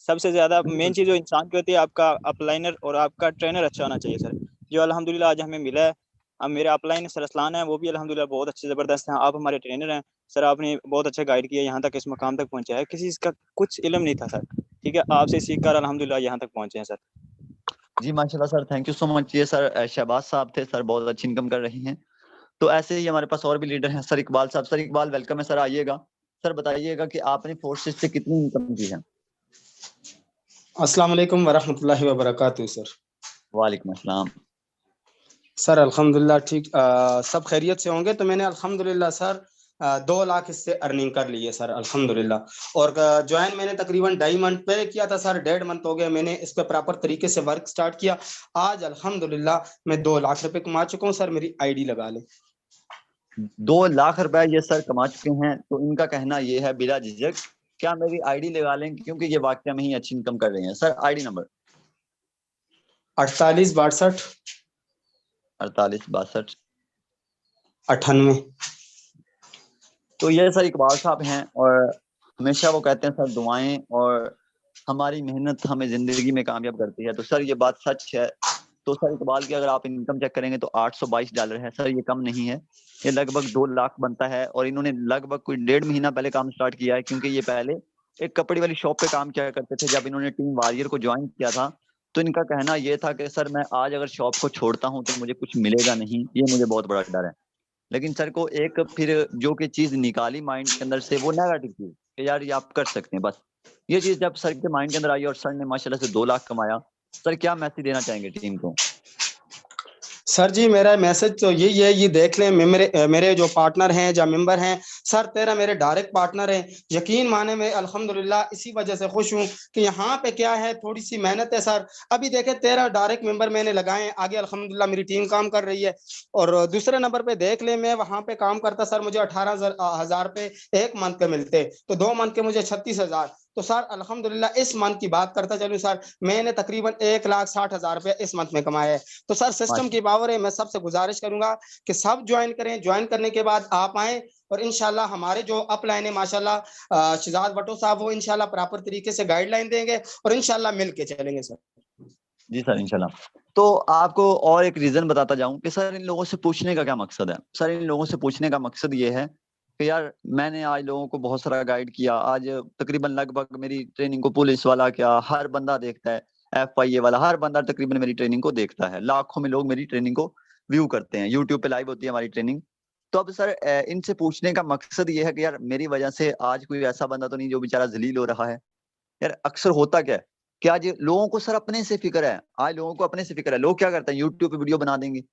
सबसे ज़्यादा मेन चीज़ जो इंसान की होती है, आपका अपलाइनर और आपका ट्रेनर अच्छा होना चाहिए सर, जो अल्हम्दुलिल्लाह आज हमें मिला है। अब मेरे अपलाइन सर असलान है, वो भी अल्हम्दुलिल्लाह बहुत अच्छे ज़बरदस्त हैं। आप हमारे ट्रेनर हैं सर, आपने बहुत अच्छा गाइड किया, यहाँ तक इस मकाम तक पहुँचाया है। किसी चीज़ का कुछ इल्म नहीं था सर, ठीक है, आपसे सीख कर अल्हम्दुलिल्लाह यहाँ तक पहुँचे हैं सर। जी माशाल्लाह sir, thank you so much. ये सर शहबाज साहब थे सर, बहुत अच्छी इनकम कर रहे हैं। तो ऐसे ही हमारे पास और भी लीडर हैं। सर इकबाल साहब, सर इकबाल वेलकम है सर, आइएगा सर, बताइएगा कि आपने फोर्सेस से कितनी इनकम की है। अस्सलाम वालेकुम वरहमतुल्लाहि वबरकातुहू सर। वालेकुम अस्सलाम। सर अल्हम्दुलिल्लाह ठीक, सब खैरियत से होंगे। तो मैंने अल्हम्दुलिल्लाह सर 2 लाख इससे अर्निंग कर ली है सर अल्हम्दुलिल्लाह। और ज्वाइन मैंने तकरीबन 2.5 मंथ पहले किया था सर, 1.5 मंथ हो गया मैंने इस पे प्रॉपर तरीके से वर्क स्टार्ट किया। आज अल्हम्दुलिल्लाह मैं 2 लाख रुपए कमा चुका हूँ सर। मेरी आईडी लगा लें। 2 लाख रुपए ये सर कमा चुके हैं। तो इनका कहना ये है बिला झिझक, क्या मेरी आईडी लगा लें, क्योंकि ये वाकई में ही अच्छी इनकम कर रहे हैं। Sir ID number 48 62 48 62 98। तो ये सर इकबाल साहब हैं और हमेशा वो कहते हैं सर दुआएं और हमारी मेहनत हमें जिंदगी में कामयाब करती है। तो सर ये बात सच है। तो सर इकबाल की अगर आप इनकम चेक करेंगे तो $822 है सर, ये कम नहीं है, ये लगभग 2 लाख बनता है। और इन्होंने लगभग कोई 1.5 महीना पहले काम स्टार्ट किया है, क्योंकि ये पहले एक कपड़े वाली शॉप पे काम किया करते थे। जब इन्होंने टीम वारियर को ज्वाइन किया था तो इनका कहना ये था कि सर मैं आज अगर शॉप को छोड़ता हूँ तो मुझे कुछ मिलेगा नहीं, ये मुझे बहुत बड़ा डर है। लेकिन सर को एक फिर जो कि चीज निकाली माइंड के अंदर से, वो नेगेटिव चीज कि यार ये आप कर सकते हैं। बस ये चीज जब सर के माइंड के अंदर आई और सर ने माशाल्लाह से 2 लाख कमाया, सर क्या मैसेज देना चाहेंगे टीम को? सर जी मेरा मैसेज तो यही है, ये देख लें मेरे जो पार्टनर हैं या मेंबर हैं सर, तेरा मेरे डायरेक्ट पार्टनर हैं। यकीन माने मैं अल्हम्दुलिल्लाह इसी वजह से खुश हूँ कि यहाँ पे क्या है, थोड़ी सी मेहनत है सर। अभी देखे 13 डायरेक्ट मेंबर मैंने लगाए हैं, आगे अल्हम्दुलिल्लाह मेरी टीम काम कर रही है। और दूसरे नंबर पे देख ले, मैं वहाँ पे काम करता सर, मुझे 18,000 रुपये 1 मंथ के मिलते, तो 2 मंथ के मुझे 36,000। तो सर अल्हम्दुलिल्लाह इस मंथ की बात करता चलूं सर, मैंने तकरीबन 1,60,000 रुपये इस मंथ में कमाए हैं। तो सर सिस्टम की पावर है। मैं सबसे गुजारिश करूंगा कि सब ज्वाइन करें। ज्वाइन करने के बाद आप आएँ और इंशाल्लाह हमारे जो अपलाइन है माशाल्लाह शहजाद भट्टो साहब, वो इंशाल्लाह प्रॉपर तरीके से गाइडलाइन देंगे और इंशाल्लाह मिल के चलेंगे सर। जी सर इंशाल्लाह। तो आपको और एक रीजन बताता जाऊं कि सर इन लोगों से पूछने का क्या मकसद है। सर इन लोगों से पूछने का मकसद ये है कि यार मैंने आज लोगों को बहुत सारा गाइड किया, आज तकरीबन लगभग मेरी ट्रेनिंग को पुलिस वाला क्या हर बंदा देखता है, FIA वाला, हर बंदा तकरीबन मेरी ट्रेनिंग को देखता है, लाखों में लोग मेरी ट्रेनिंग को व्यू करते हैं, यूट्यूब पे लाइव होती है हमारी ट्रेनिंग। तो अब सर इनसे पूछने का मकसद ये है कि यार मेरी वजह से आज कोई ऐसा बंदा तो नहीं जो बेचारा जलील हो रहा है। यार अक्सर होता क्या है कि आज लोगों को सर अपने से फिक्र है, आज लोगों को अपने से फिक्र है। लोग क्या करते हैं, यूट्यूब पे वीडियो बना देंगे,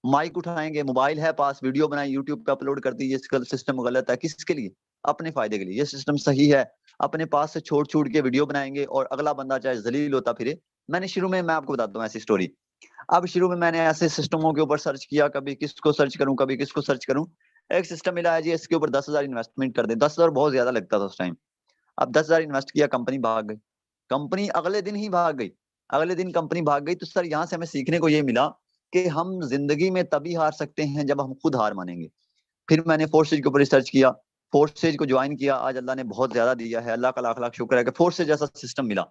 माइक उठाएंगे, मोबाइल है पास, वीडियो बनाई, यूट्यूब पे अपलोड कर दी। ये सिस्टम गलत है। किसके लिए? अपने फायदे के लिए। ये सिस्टम सही है, अपने पास से छोड़ छोड़ के वीडियो बनाएंगे और अगला बंदा चाहे जलील होता फिरे। मैंने शुरू में, मैं आपको बताता हूँ ऐसी स्टोरी। अब शुरू में मैंने ऐसे सिस्टमों के ऊपर सर्च किया, कभी किसको सर्च करूं, कभी किसको सर्च करूं। एक सिस्टम मिला है जी, इसके ऊपर 10,000 इन्वेस्टमेंट कर दे। 10,000 बहुत ज्यादा लगता था उस टाइम। अब 10,000 इन्वेस्ट किया, कंपनी भाग गई। कंपनी अगले दिन ही भाग गई, अगले दिन कंपनी भाग गई। तो सर यहाँ से हमें सीखने को ये मिला कि हम जिंदगी में तभी हार सकते हैं जब हम खुद हार मानेंगे। फिर मैंने फोर्सेज के ऊपर रिसर्च किया, फोर्सेज को ज्वाइन किया। आज अल्लाह ने बहुत ज्यादा दिया है, अल्लाह का लाख लाख शुक्र है कि फोर्सेज जैसा सिस्टम मिला।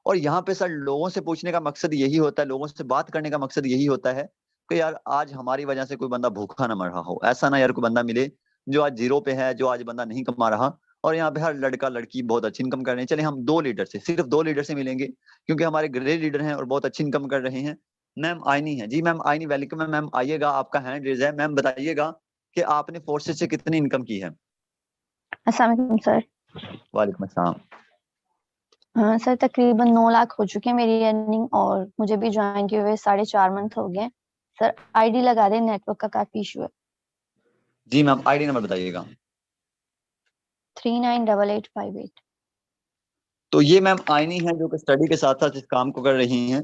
और यहाँ पे सर लोगों से पूछने का मकसद यही होता है, लोगों से बात करने का मकसद यही होता है कि यार आज हमारी वजह से कोई बंदा भूखा ना मर रहा हो। ऐसा ना यार कोई बंदा मिले जो आज जीरो पे है, जो आज बंदा नहीं कमा रहा। और यहाँ पे हर लड़का लड़की बहुत अच्छी इनकम कर रहे हैं। चले हम 2 लीडर से, सिर्फ 2 लीडर से मिलेंगे क्योंकि हमारे ग्रेट लीडर हैं और बहुत अच्छी इनकम कर रहे हैं। मैम आईनी है जी, मैम आईनी वेलकम है। मैम आइएगा, आपका हैंड रेज है। मैम बताइएगा कि आपने फोर्सेज से कितनी इनकम की है? अस्सलाम वालेकुम सर। वालेकुम अस्सलाम। हाँ सर, तकरीबन 9 लाख हो चुके हैं मेरी अर्निंग और मुझे भी ज्वाइन किए हुए 4.5 मंथ हो गए। सर आईडी लगा दें, नेटवर्क का काफी इशू है। जी मैम आईडी नंबर बताइएगा। 398858। तो ये मैम आईनी है जो कि स्टडी के साथ साथ इस काम को कर रही हैं।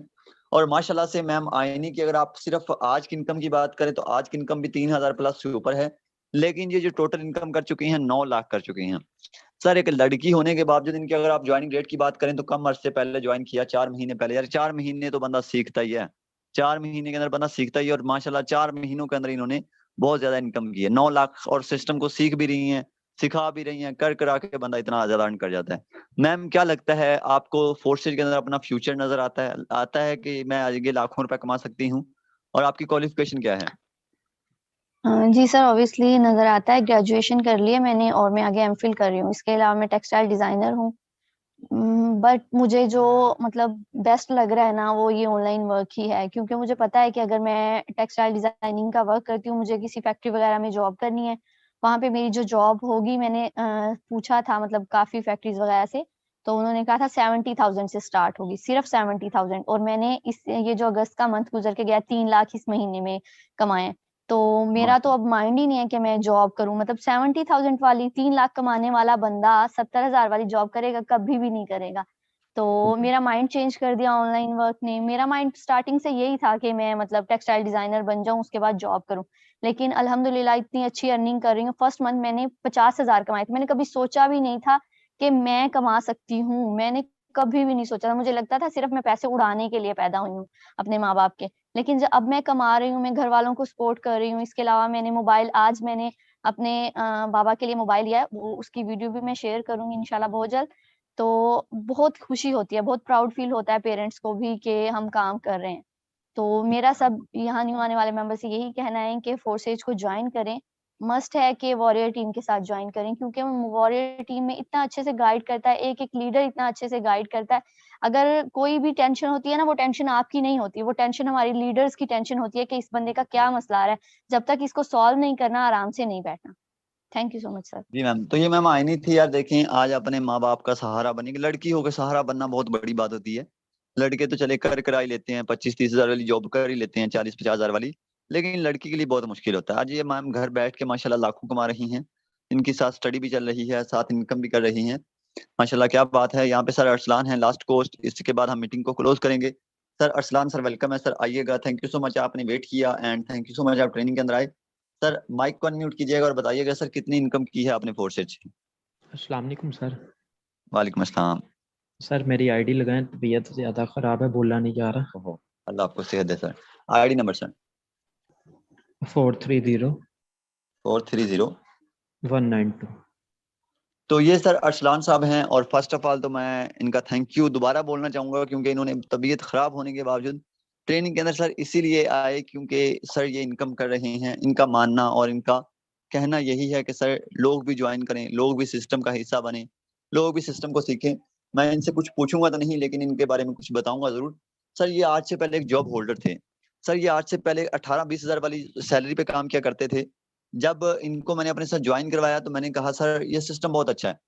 और माशाल्लाह से मैम आईनी की अगर आप सिर्फ आज की इनकम की बात करें तो आज की इनकम भी 3,000 प्लस से ऊपर है। लेकिन ये जो टोटल इनकम कर चुकी हैं 9 लाख कर चुकी हैं। सर एक लड़की होने के बावजूद इनकी अगर आप ज्वाइनिंग डेट की बात करें तो कम अर्ज से पहले ज्वाइन किया, 4 महीने पहले। यार 4 महीने तो बंदा सीखता ही है, 4 महीने के अंदर बंदा सीखता ही है। और माशाल्लाह 4 महीनों के अंदर इन्होंने बहुत ज्यादा इनकम की है, 9 लाख। और सिस्टम को सीख भी रही हैं, सिखा भी रही हैं, कर करा के बंदा इतना ज्यादा अर्न कर जाता है। मैम क्या लगता है आपको फोर्सेज के अंदर अपना फ्यूचर नजर आता है कि मैं आगे लाखों रुपए कमा सकती हूँ? और आपकी क्वालिफिकेशन क्या है? जी सर, ऑब्वियसली नजर आता है। ग्रेजुएशन कर लिया मैंने और मैं आगे एमफिल कर रही हूँ। इसके अलावा मैं टेक्सटाइल डिजाइनर हूँ। बट मुझे जो मतलब बेस्ट लग रहा है ना, वो ये ऑनलाइन वर्क ही है, क्योंकि मुझे पता है कि अगर मैं टेक्सटाइल डिजाइनिंग का वर्क करती हूँ, मुझे किसी फैक्ट्री वगैरह में जॉब करनी है, वहां पे मेरी जो जॉब होगी, मैंने पूछा था मतलब काफी फैक्ट्रीज वगैरह से, तो उन्होंने कहा था 70,000 से स्टार्ट होगी, सिर्फ 70,000। और मैंने ये जो अगस्त का मंथ गुजर के गया 3 लाख इस महीने में कमाए। तो मेरा तो अब माइंड ही नहीं है कि मैं जॉब करूं। मतलब 70,000 वाली 3 लाख कमाने वाला बंदा 70,000 वाली जॉब करेगा? कभी भी नहीं करेगा। तो मेरा माइंड चेंज कर दिया ऑनलाइन वर्क ने। मेरा माइंड स्टार्टिंग से यही था कि मैं मतलब टेक्सटाइल डिजाइनर बन जाऊं, उसके बाद जॉब करूं। लेकिन अल्हम्दुलिल्लाह इतनी अच्छी अर्निंग कर रही हूँ। फर्स्ट मंथ मैंने 50,000 कमाए थे। मैंने कभी सोचा भी नहीं था कि मैं कमा सकती हूँ। मैंने कभी भी नहीं सोचा था। मुझे लगता था सिर्फ मैं पैसे उड़ाने के लिए पैदा हुई हूँ अपने माँ बाप के। लेकिन जब अब मैं कमा रही हूँ, मैं घर वालों को सपोर्ट कर रही हूँ। इसके अलावा मैंने मोबाइल, आज मैंने अपने बाबा के लिए मोबाइल लिया है, वो उसकी वीडियो भी मैं शेयर करूंगी इंशाल्लाह बहुत जल्द। तो बहुत खुशी होती है, बहुत प्राउड फील होता है पेरेंट्स को भी कि हम काम कर रहे हैं। तो मेरा सब यहाँ न्यू आने वाले मेंबर से यही कहना है कि फोर्सेज को ज्वाइन करें। मस्ट है कि वॉरियर टीम के साथ ज्वाइन करें, क्योंकि वॉरियर टीम में इतना अच्छे से गाइड करता है, एक एक लीडर इतना अच्छे से गाइड करता है। अगर कोई भी टेंशन होती है ना, वो टेंशन आपकी नहीं होती, वो टेंशन हमारी लीडर्स की टेंशन होती है कि इस बंदे का क्या मसला आ रहा है। जब तक इसको सॉल्व नहीं करना, आराम से नहीं बैठना। Thank you so much sir. जी मैम, तो ये मैम आईनी थी। यार देखें, आज अपने माँ बाप का सहारा बनेगी। लड़की होकर सहारा बनना बहुत बड़ी बात होती है। लड़के तो चले कर ही लेते हैं, 25-30 हजार वाली जॉब कर ही लेते हैं, 40-50 हजार वाली। लेकिन लड़की के लिए बहुत मुश्किल होता है। आज ये मैम घर बैठ के माशाल्लाह लाखों कमा रही हैं। इनकी साथ स्टडी भी चल रही है, साथ इनकम भी कर रही हैं। माशाल्लाह क्या बात है। यहाँ पे सर अरसलान है लास्ट कोस्ट, इसके बाद हम मीटिंग को क्लोज करेंगे। सर अरसलान सर वेलकम है सर, आइएगा। थैंक यू सो मच, आपने वेट किया and thank you so much आप ट्रेनिंग के अंदर आए। सर माइक को अनम्यूट कीजिएगा और बताइएगा सर कितनी इनकम की है आपने फोर्सेज से? अस्सलाम वालेकुम सर। वालेकुम अस्सलाम। सर मेरी आईडी लगाएं, तबीयत ज़्यादा ख़राब है, बोलना नहीं जा रहा। ओहो, अल्लाह आपको सेहत दे सर। ID number sir? 430 430 192। तो ये सर अरसलान साहब हैं। और फर्स्ट ऑफ ऑल तो मैं इनका थैंक यू दोबारा बोलना चाहूँगा, क्योंकि इन्होंने तबीयत ख़राब होने के बावजूद ट्रेनिंग के अंदर सर इसीलिए आए क्योंकि सर ये इनकम कर रहे हैं। इनका मानना और इनका कहना यही है कि सर लोग भी ज्वाइन करें, लोग भी सिस्टम का हिस्सा बने, लोग भी सिस्टम को सीखें। मैं इनसे कुछ पूछूंगा तो नहीं, लेकिन इनके बारे में कुछ बताऊंगा जरूर। सर ये आज से पहले एक जॉब होल्डर थे। सर ये आज से पहले 18-20 हजार वाली सैलरी पे काम किया करते थे। जब इनको मैंने अपने साथ ज्वाइन करवाया तो मैंने कहा सर ये सिस्टम बहुत अच्छा है।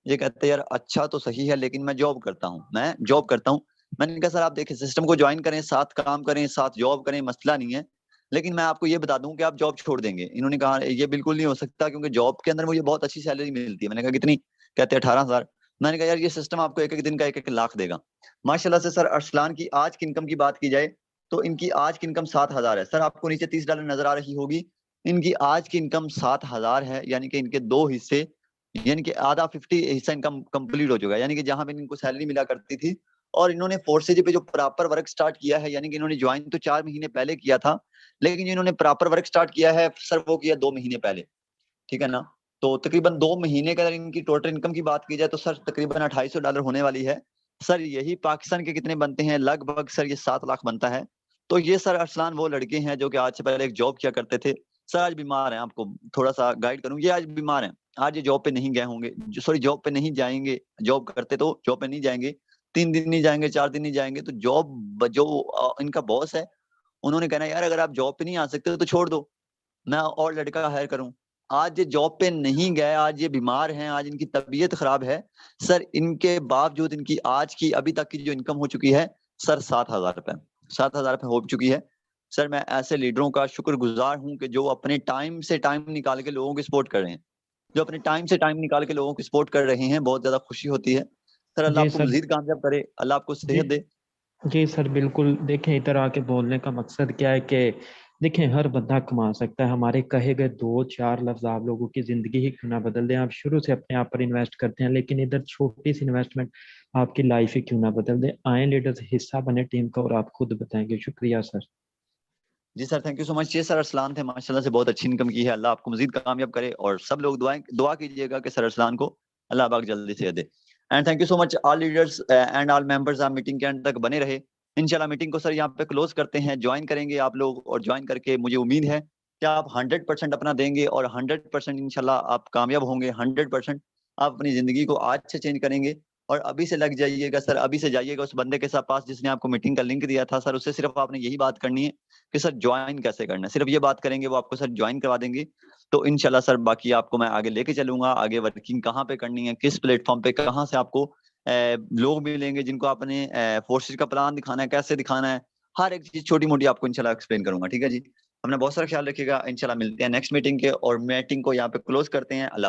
ये कहते यार अच्छा तो सही है, लेकिन मैं जॉब करता हूँ। मैंने कहा सर आप देखिए सिस्टम को ज्वाइन करें, साथ काम करें, साथ जॉब करें, मसला नहीं है, लेकिन मैं आपको ये बता दूं कि आप जॉब छोड़ देंगे। इन्होंने कहा ये बिल्कुल नहीं हो सकता, क्योंकि जॉब के अंदर मुझे बहुत अच्छी सैलरी मिलती है। मैंने कहा कितनी? कहते 18,000। मैंने कहा यार ये सिस्टम आपको एक एक दिन का 1-1 लाख देगा। माशाल्लाह से सर अरसलान की आज की इनकम की बात की जाए तो इनकी आज की इनकम 7,000 है। सर आपको नीचे $30 नजर आ रही होगी, इनकी आज की इनकम 7,000 है, यानी कि इनके 2 हिस्से, यानी कि आधा 50 हिस्सा इनकम कंप्लीट हो चुका है। यानी कि जहां पे इनको सैलरी मिला करती थी और इन्होंने फोर्सेज पे जो प्रॉपर वर्क स्टार्ट किया है, यानी कि इन्होंने ज्वाइन तो 4 महीने पहले किया था, लेकिन इन्होंने प्रॉपर वर्क स्टार्ट किया है सर वो किया 2 महीने पहले, ठीक है ना। तो तकरीबन 2 महीने का अगर इनकी टोटल इनकम की बात की जाए तो सर तकरीबन $250 होने वाली है। सर यही पाकिस्तान के कितने बनते हैं? लगभग सर ये 7 लाख बनता है। तो ये सर अरसलान वो लड़के हैं जो कि आज से पहले एक जॉब किया करते थे। सर आज बीमार हैं, आपको थोड़ा सा गाइड करूं, ये आज बीमार हैं, आज ये जॉब पे नहीं गए होंगे, सॉरी जॉब पे नहीं जाएंगे। जॉब करते तो जॉब पे नहीं जाएंगे, 3 दिन नहीं जाएंगे, 4 दिन नहीं जाएंगे। तो जॉब जो इनका बॉस है उन्होंने कहना यार अगर आप जॉब पे नहीं आ सकते तो छोड़ दो, मैं और लड़का हायर करूं। आज ये जॉब पे नहीं गए, आज ये बीमार हैं, आज इनकी तबीयत खराब है। सर इनके बावजूद इनकी आज की अभी तक की जो इनकम हो चुकी है सर 7,000 रुपए, 7,000 रुपए हो चुकी है। सर मैं ऐसे लीडरों का शुक्रगुजार हूं कि जो अपने टाइम से टाइम निकाल के लोगों की सपोर्ट कर रहे हैं, जो अपने टाइम से टाइम निकाल के लोगों की सपोर्ट कर रहे हैं। बहुत ज्यादा खुशी होती है। सर अल्लाह जी आपको सर। मजीद कामयाब करे, अल्लाह आपको जी सेहत दे। जी सर बिल्कुल। देखें इधर आके बोलने का मकसद क्या है कि देखें हर बंदा कमा सकता है। हमारे कहे गए 2-4 लफ्ज आप लोगों की जिंदगी ही क्यों ना बदल दें। आप शुरू से अपने आप पर इन्वेस्ट करते हैं, लेकिन इधर छोटी सी इन्वेस्टमेंट आपकी लाइफ ही क्यों ना बदल दे। आए लीडर्स हिस्सा बने टीम का और आप खुद बताएंगे। शुक्रिया सर। जी sir thank you so much. ये सर अरसलान थे, माशाल्लाह से बहुत अच्छी इनकम की है। अल्लाह आपको मजीद कामयाब करे और सब लोग दुआ कीजिएगा कि सर अरसलान को अल्लाह पाक जल्दी से दे। And thank you so much all leaders and all members. आप मीटिंग के एंड तक बने रहे। इंशाल्लाह मीटिंग को सर यहाँ पे क्लोज करते हैं, ज्वाइन करेंगे आप लोग, और ज्वाइन करके मुझे उम्मीद है कि आप 100% अपना देंगे और 100% इंशाल्लाह आप कामयाब होंगे। 100% आप अपनी जिंदगी को आज से चेंज करेंगे। और अभी से लग जाइएगा सर, अभी से जाइएगा उस बंदे के साथ पास जिसने आपको मीटिंग का लिंक दिया था सर, उससे सिर्फ आपने यही बात करनी है कि सर ज्वाइन कैसे करना है, सिर्फ ये बात करेंगे, वो आपको सर ज्वाइन करवा देंगे। तो इंशाल्लाह सर बाकी आपको मैं आगे लेके चलूंगा, आगे वर्किंग कहाँ पे करनी है, किस प्लेटफॉर्म पे, कहाँ से आपको लोग मिलेंगे जिनको आपने फोर्सेज का प्लान दिखाना है, कैसे दिखाना है, हर एक चीज छोटी मोटी आपको इंशाल्लाह एक्सप्लेन करूंगा। ठीक है जी, अपना बहुत सारा ख्याल रखिएगा। इंशाल्लाह मिलते हैं नेक्स्ट मीटिंग के, और मीटिंग को यहाँ पे क्लोज करते हैं। अल्लाह।